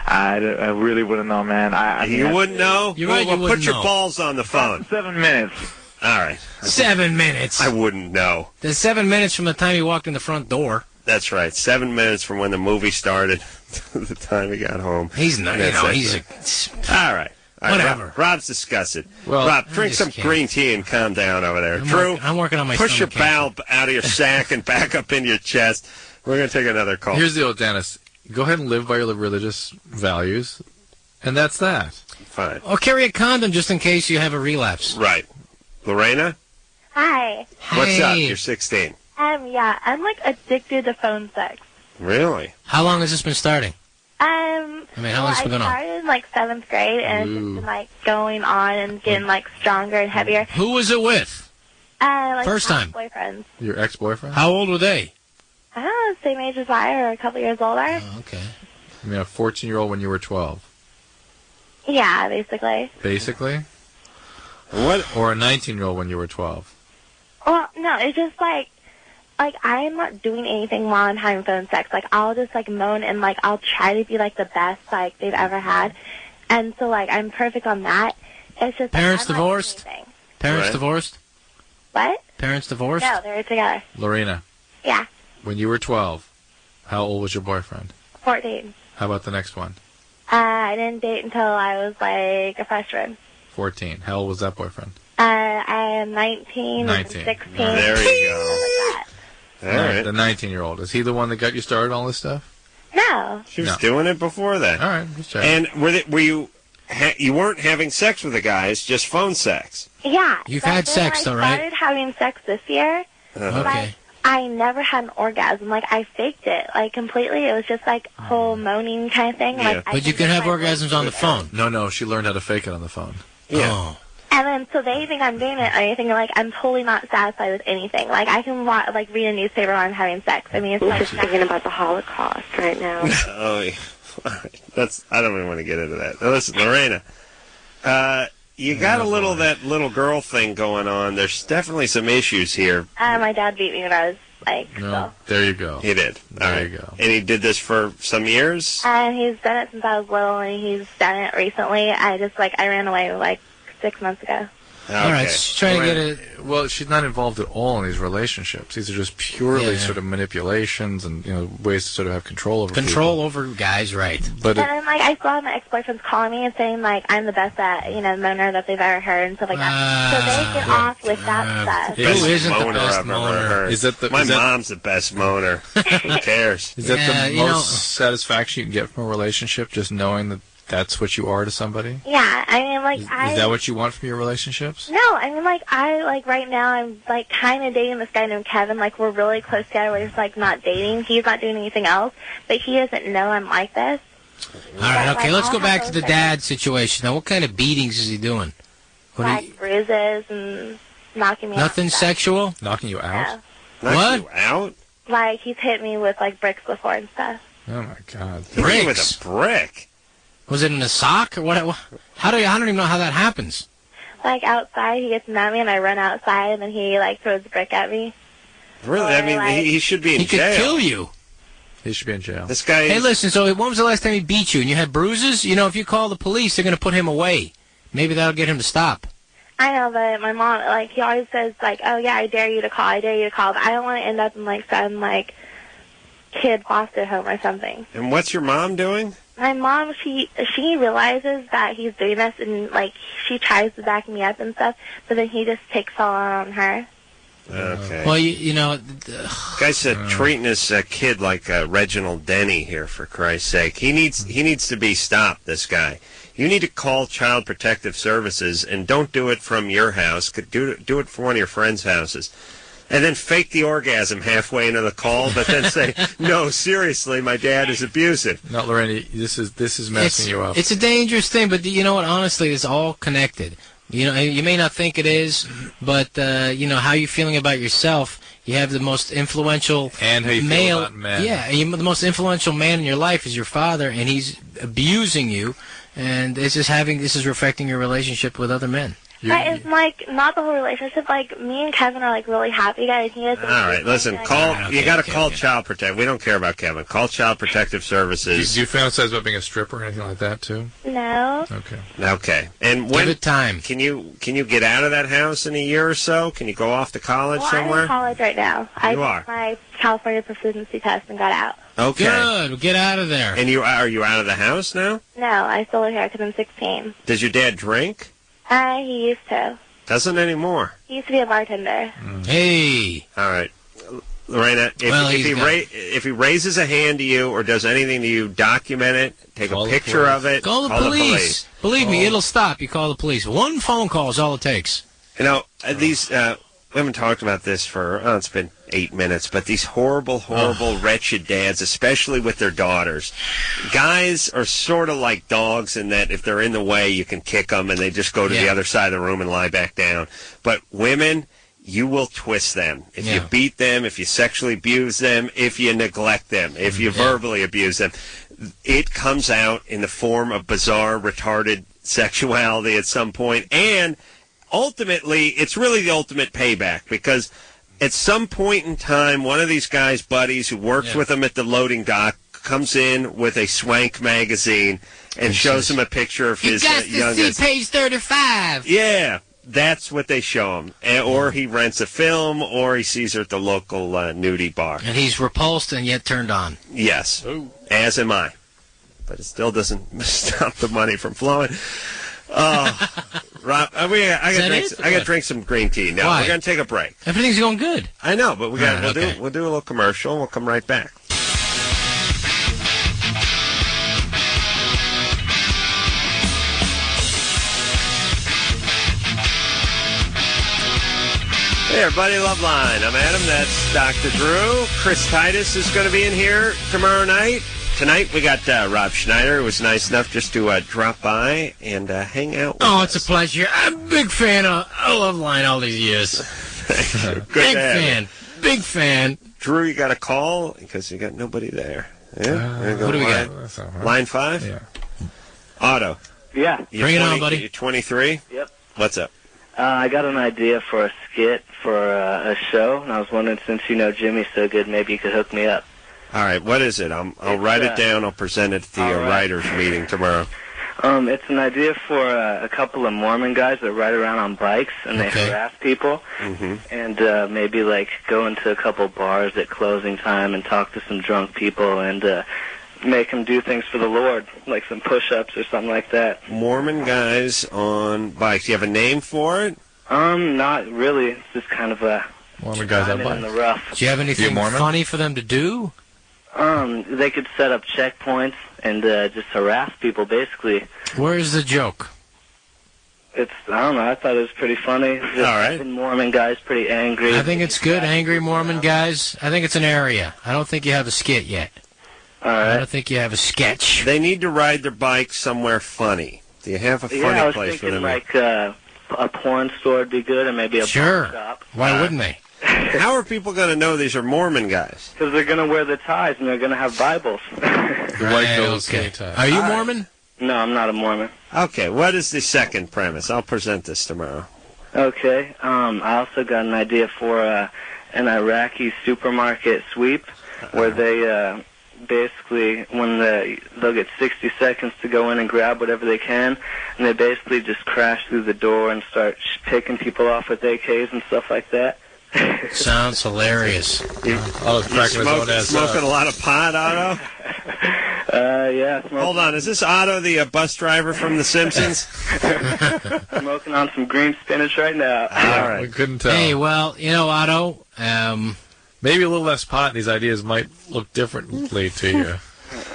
I really wouldn't know, man. You wouldn't know? You're right, you put wouldn't your know. balls on the phone. 7 minutes. All right. 7 minutes. I wouldn't know. There's 7 minutes from the time you walked in the front door. That's right. 7 minutes from when the movie started to the time he got home. He's not, he's All right. Whatever. Rob's disgusted. Well, Rob, I drink just some can't. green tea and calm down over there. I'm working on my Push your stomach bowel out of your sack and back up in your chest. We're going to take another call. Here's the deal, Dennis. Go ahead and live by your religious values, and that's that. Fine. Or carry a condom just in case you have a relapse. Right. Lorena? Hi. What's up? You're 16. Yeah, I'm like addicted to phone sex. Really? How long has this been starting? How long has it been going on? I started in like 7th grade, and it's just been like going on and getting like stronger and heavier. Who was it with? Like First time? boyfriends. Your ex-boyfriend? How old were they? I don't know, same age as I, or a couple years older. Oh, okay. I mean, a 14-year-old when you were 12. Yeah, basically. Basically? What? Or a 19-year-old when you were 12. Well, no, it's just like I'm not doing anything while I'm having phone sex. Like, I'll just like moan and like I'll try to be like the best like they've ever had, and so like I'm perfect on that. It's just Parents I'm not divorced? doing anything. Parents divorced? What? Parents divorced? No, they're together. Lorena, Yeah, when you were 12, how old was your boyfriend? 14. How about the next one? I didn't date until I was like a freshman. 14. How old was that boyfriend? I am 19. 19. 16. There you go. All right. The 19-year-old. Is he the one that got you started on all this stuff? No. She was doing it before that. All right. Just checking. And were you you weren't having sex with the guys, just phone sex? Yeah. You've but had then sex, though, right? I started having sex this year. Okay. I never had an orgasm. Like, I faked it, like, completely. It was just, like, whole moaning kind of thing. Yeah. Like, But you can have orgasms on the phone. No, she learned how to fake it on the phone. Yeah. Oh. And then, so they think I'm doing it or anything. Like, I'm totally not satisfied with anything. Like, I can, like, read a newspaper while I'm having sex. I mean, it's like thinking about the Holocaust right now. Oh, yeah. All right. I don't even want to get into that. Now, listen, Lorena, you got that little girl thing going on. There's definitely some issues here. My dad beat me when I was, like, No, there you go. He did. There you go. And he did this for some years? And he's done it since I was little, and he's done it recently. I ran away, like, 6 months ago. All right, she's trying to get it. Well, she's not involved at all in these relationships. These are just purely sort of manipulations and ways to sort of have control over Control over guys, right? But And then, like, I still have my ex-boyfriends calling me and saying, like, I'm the best at, moaner that they've ever heard and stuff like that. So they get off with that stuff. Best Who isn't the moaner best I've ever moaner? heard. Is that My mom's the best moaner. Who cares? Is that the most satisfaction you can get from a relationship? Just knowing that that's what you are to somebody? Yeah, I mean, like, Is that what you want from your relationships? No, I mean, like, right now, I'm, like, kind of dating this guy named Kevin. Like, we're really close together. We're just, like, not dating. He's not doing anything else. But he doesn't know I'm like this. All right, okay, let's go back to the those dad situation. Now, what kind of beatings is he doing? Like, bruises and knocking me out. Nothing sexual? Knocking you out? Yeah. Knock you out? Like, he's hit me with, like, bricks before and stuff. Oh, my God. Bricks? With a brick? Was it in a sock or what? I don't even know how that happens. Like, outside, he gets mad at me, and I run outside, and then he, like, throws a brick at me. Really? I mean, like, he should be in jail. He could kill you. He should be in jail. This guy. Hey, listen. So when was the last time he beat you and you had bruises? You know, if you call the police, they're going to put him away. Maybe that'll get him to stop. I know, but my mom, like, he always says, like, oh, yeah, I dare you to call, but I don't want to end up in, like, some, like, kid foster home or something. And what's your mom doing? My mom, she realizes that he's doing this, and, like, she tries to back me up and stuff, but then he just takes all on her. Okay. Well, you know... Guy said treating his kid like Reginald Denny here, for Christ's sake. He needs to be stopped, this guy. You need to call Child Protective Services, and don't do it from your house. Do it from one of your friends' houses. And then fake the orgasm halfway into the call, but then say, no, seriously, my dad is abusive. No, Lorraine, this is messing you up. It's a dangerous thing, but you know what? Honestly, it's all connected. You know, you may not think it is, but you know how you're feeling about yourself. You have the most influential and how you male, feel about men. Yeah, the most influential man in your life is your father, and he's abusing you, and this is affecting your relationship with other men. But it's, like, not the whole relationship. Like, me and Kevin are, like, really happy guys. He is. All right, listen, you got to call Child Protective. We don't care about Kevin. Call Child Protective Services. Do you fantasize about being a stripper or anything like that, too? No. Okay. And when give it time. Can you get out of that house in a year or so? Can you go off to college somewhere? I'm in college right now. I took my California proficiency test and got out. Okay. Good. Get out of there. And are you out of the house now? No, I still live here because I'm 16. Does your dad drink? He used to. Doesn't anymore. He used to be a bartender. Hey. All right. Lorena, if he raises a hand to you or does anything to you, document it, take a picture of it. Call the police. Believe me, it'll stop. You call the police. One phone call is all it takes. You know, these, we haven't talked about this for, it's been 8 minutes, but these horrible, wretched dads, especially with their daughters. Guys are sort of like dogs in that if they're in the way, you can kick them and they just go to the other side of the room and lie back down. But women, you will twist them. If you beat them, if you sexually abuse them, if you neglect them, if you verbally abuse them, it comes out in the form of bizarre, retarded sexuality at some point. And ultimately, it's really the ultimate payback because at some point in time, one of these guys' buddies who works with him at the loading dock comes in with a swank magazine and shows him a picture of his youngest. You got to see page 35. Yeah, that's what they show him. Or he rents a film, or he sees her at the local nudie bar. And he's repulsed and yet turned on. Yes, as am I. But it still doesn't stop the money from flowing. Rob, I got to drink some green tea. Now we're going to take a break. Everything's going good. I know, but we'll do a little commercial and we'll come right back. Hey everybody, LoveLine. I'm Adam. That's Dr. Drew. Chris Titus is going to be in here tomorrow night. Tonight we got Rob Schneider, who was nice enough just to drop by and hang out with us. It's a pleasure. I'm a big fan of LoveLine all these years. Big fan. Drew, you got a call because you got nobody there. Yeah? What do we got? Line 5? Yeah. Otto. Yeah. Bring it on, buddy. You're 23? Yep. What's up? I got an idea for a skit for a show, and I was wondering, since you know Jimmy's so good, maybe you could hook me up. All right, what is it? I'll write it down. I'll present it at the writers' meeting tomorrow. It's an idea for a couple of Mormon guys that ride around on bikes, and they harass people, and maybe, like, go into a couple bars at closing time and talk to some drunk people and make them do things for the Lord, like some push-ups or something like that. Mormon guys on bikes. Do you have a name for it? Not really. It's just kind of a Mormon guys on bikes. in the rough. Do you have anything funny for them to do? They could set up checkpoints and just harass people, basically. Where's the joke? I don't know, I thought it was pretty funny. Just all right. Mormon guys, pretty angry. I think it's good, angry Mormon guys. I think it's an area. I don't think you have a skit yet. All right. I don't think you have a sketch. They need to ride their bikes somewhere funny. Do you have a funny place for them? I was thinking like a porn store would be good, or maybe a pawn shop. Why wouldn't they? How are people going to know these are Mormon guys? Because they're going to wear the ties and they're going to have Bibles. Okay. Are you Mormon? No, I'm not a Mormon. Okay, what is the second premise? I'll present this tomorrow. Okay, I also got an idea for an Iraqi supermarket sweep where they basically, when they'll get 60 seconds to go in and grab whatever they can, and they basically just crash through the door and start picking people off with AKs and stuff like that. Sounds hilarious. You smoking a lot of pot, Otto? Yeah. Hold on, is this Otto, the bus driver from The Simpsons? Smoking on some green spinach right now. All right. We couldn't tell. Hey, well, Otto, maybe a little less pot, and these ideas might look differently to you.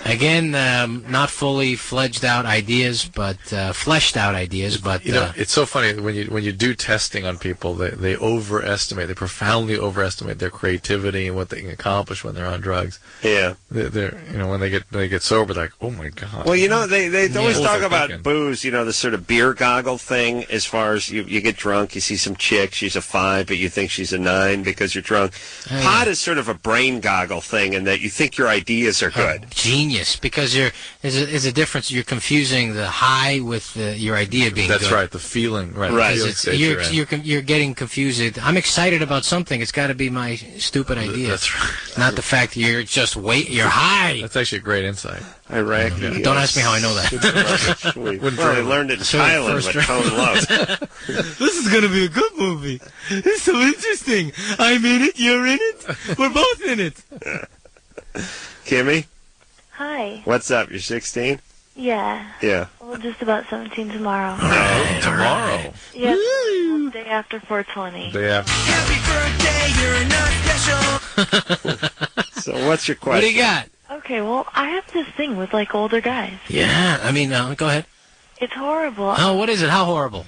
Again, not fully fledged out ideas, but fleshed out ideas. But it's so funny when you do testing on people, they profoundly overestimate their creativity and what they can accomplish when they're on drugs. Yeah, they're when they get sober, they're like, oh my god. Well, they always talk about booze. The sort of beer goggle thing. As far as you get drunk, you see some chick, she's a 5, but you think she's a 9 because you're drunk. Pot is sort of a brain goggle thing, in that you think your ideas are good. Genius, because there's a difference. You're confusing the high with your idea being That's good. right, the feeling. Right. You're getting confused. I'm excited about something. It's got to be my stupid idea. That's right. Not the fact that you're just you're high. That's actually a great insight. Iraqi. Don't ask me how I know that. Well, I learned it in Thailand with Tone Love. This is going to be a good movie. It's so interesting. I'm in it. You're in it. We're both in it. Kimmy? Hi. What's up? You're 16? Yeah. Yeah. Well, just about 17 tomorrow. Oh, tomorrow. Yeah. Day after 420. Day after. Happy birthday, you're not special. So what's your question? What do you got? Okay, well, I have this thing with, older guys. Yeah, I mean, go ahead. It's horrible. Oh, what is it? How horrible?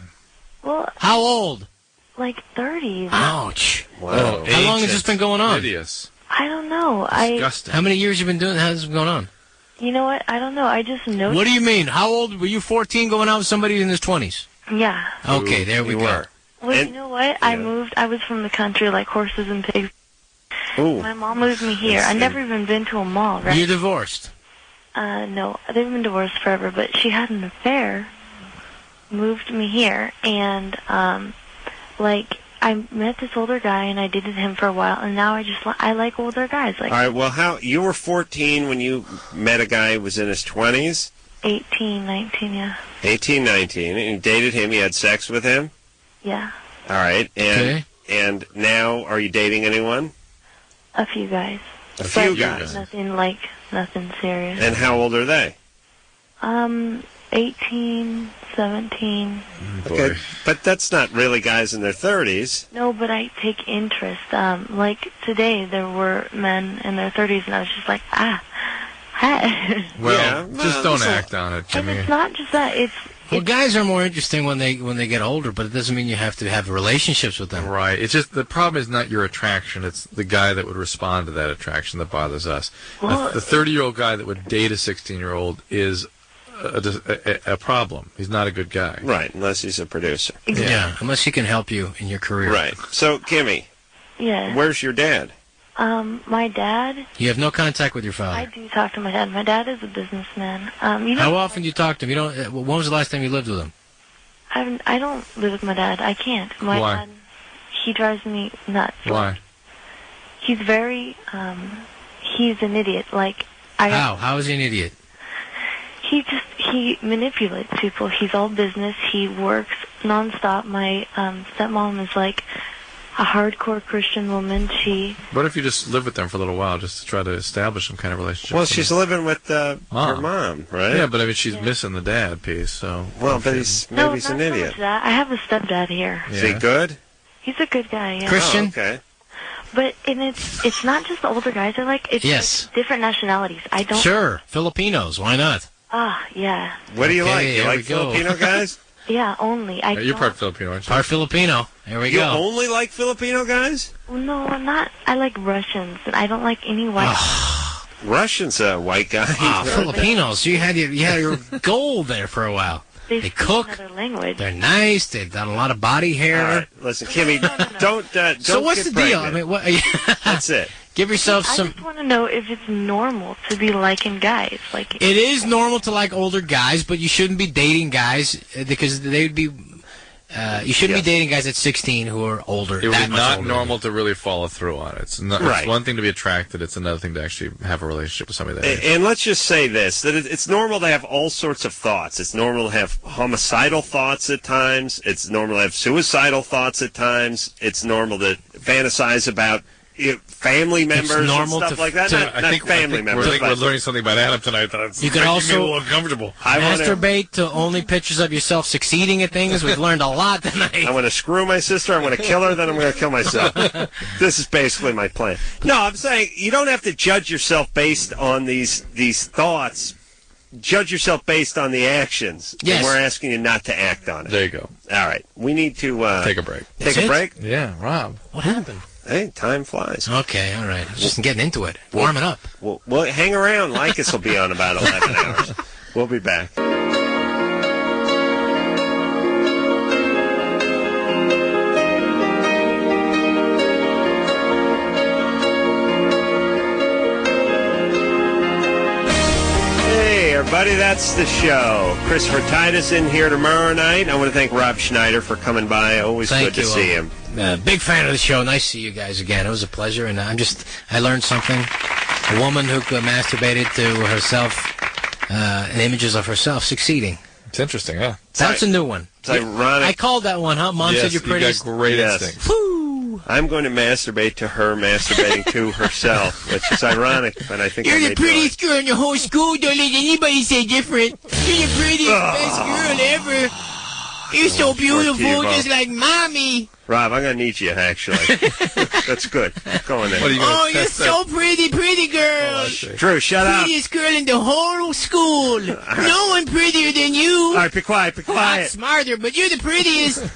Well... How old? 30s. Ouch. Wow. How long has this been going on? Hideous. I don't know. Disgusting. How many years you been doing? How's this been going on? You know what? I don't know. I just noticed. What do you mean? How old were you? 14, going out with somebody in his 20s? Yeah. Okay, there we go. Well, you know what? I moved. I was from the country, like horses and pigs. Ooh. My mom moved me here. I've never even been to a mall, right? You're divorced? No. They've been divorced forever, but she had an affair, moved me here, and, I met this older guy, and I dated him for a while, and now I like older guys. All right, well, you were 14 when you met a guy who was in his 20s? 18, 19, yeah. 18, 19, and you dated him, you had sex with him? Yeah. All right, and now, are you dating anyone? A few guys. A few guys? Nothing serious. And how old are they? 18, 17. Okay, but that's not really guys in their 30s. No, but I take interest. Today there were men in their 30s, and I was just like, hi. Well, just don't act on it, Jimmy. And it's not just that. Well, guys are more interesting when they get older, but it doesn't mean you have to have relationships with them. Right. It's just the problem is not your attraction. It's the guy that would respond to that attraction that bothers us. Well, the 30-year-old guy that would date a 16-year-old is a problem. He's not a good guy. Right, unless he's a producer. Yeah, unless he can help you in your career. Right. So, Kimmy. Yeah. Where's your dad? My dad... You have no contact with your father? I do talk to my dad. My dad is a businessman. How often do you talk to him? When was the last time you lived with him? I don't live with my dad. I can't. My dad, he drives me nuts. Why? He's very... he's an idiot. How? How is he an idiot? He manipulates people. He's all business. He works nonstop. My stepmom is a hardcore Christian woman. What if you just live with them for a little while just to try to establish some kind of relationship? Well, she's living with her mom, right? Yeah, but I mean, she's missing the dad piece, so... Well, but he's an idiot. So much that. I have a stepdad here. Yeah. Is he good? He's a good guy, yeah. Christian? Oh, okay. But it's not just the older guys I like. It's different nationalities. I don't... Sure. Filipinos. Why not? Yeah. What do you like? You like Filipino guys? Yeah, only. You're part Filipino, aren't you? Part Filipino. There we go. You only like Filipino guys? No, I'm not. I like Russians, and I don't like any white Russians, white guys. Filipinos. You had your gold there for a while. They They speak cook. another language. They're nice. They've done a lot of body hair. All right, listen, Kimmy, don't. So what's get the deal? pregnant. I mean, what? That's it. Give yourself I some. just want to know if it's normal to be liking guys. Like, It is normal to like older guys, but you shouldn't be dating guys because they would be. You shouldn't be dating guys at 16 who are older. It would that be much not older. normal to really follow through on it. It's, not, Right. it's one thing to be attracted. It's another thing to actually have a relationship with somebody that age. And let's just say this, that it's normal to have all sorts of thoughts. It's normal to have homicidal thoughts at times. It's normal to have suicidal thoughts at times. It's normal to fantasize about family members and stuff like that. Not family members. We're learning something about Adam tonight. That's You can making me also a little uncomfortable. masturbate to only pictures of yourself succeeding at things. We've learned a lot tonight. I want to screw my sister. I want to kill her. Then I'm going to kill myself. This is basically my plan. No, I'm saying you don't have to judge yourself based on these thoughts. Judge yourself based on the actions. Yes. And we're asking you not to act on it. There you go. All right. We need to take a break. Take a break? Yeah, Rob. What happened? Hey, time flies. Okay, all right. Just getting into it. Warming up. Well, hang around. Lycus will be on about 11 hours. We'll be back. Hey, everybody, that's the show. Christopher Titus in here tomorrow night. I want to thank Rob Schneider for coming by. Always Thank good to you, see him. Big fan of the show. Nice to see you guys again. It was a pleasure, and I learned something. A woman who masturbated to herself, and images of herself succeeding. It's interesting, huh? That's a new one. It's ironic. I called that one, huh? Mom said you're pretty. You got great instinct. I'm going to masturbate to her masturbating to herself, which is ironic, but I think I You're may the do it. prettiest girl in the whole school. Don't let anybody say different. You're the prettiest, best girl ever. You're so beautiful, Tebow. just like mommy. Rob, I'm going to need you, actually. That's good. Go on there. Oh, you're so pretty girl. Drew, shut up. Prettiest girl in the whole school. No one prettier than you. All right, be quiet, be Not quiet. smarter, but you're the prettiest.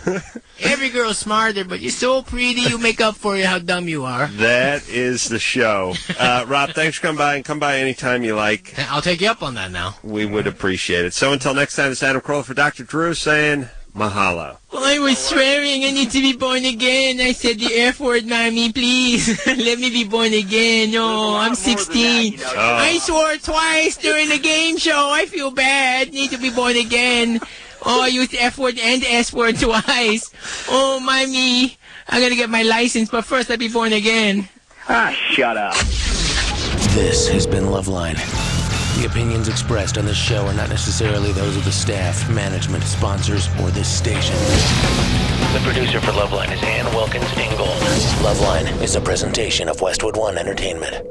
Every girl's smarter, but you're so pretty. You make up for how dumb you are. That is the show. Rob, thanks for coming by, and come by anytime you like. I'll take you up on that now. We would appreciate it. So until next time, it's Adam Carolla for Dr. Drew saying mahalo. I was swearing I need to be born again. I said the F word, mommy, please. Let me be born again. No, I'm 16. I swore twice during the game show. I feel bad. Need to be born again. Oh, I used F word and S word twice. Oh, mommy. I'm going to get my license, but first I'll be born again. Shut up. This has been LoveLine. The opinions expressed on this show are not necessarily those of the staff, management, sponsors, or this station. The producer for LoveLine is Ann Wilkins Ingold. LoveLine is a presentation of Westwood One Entertainment.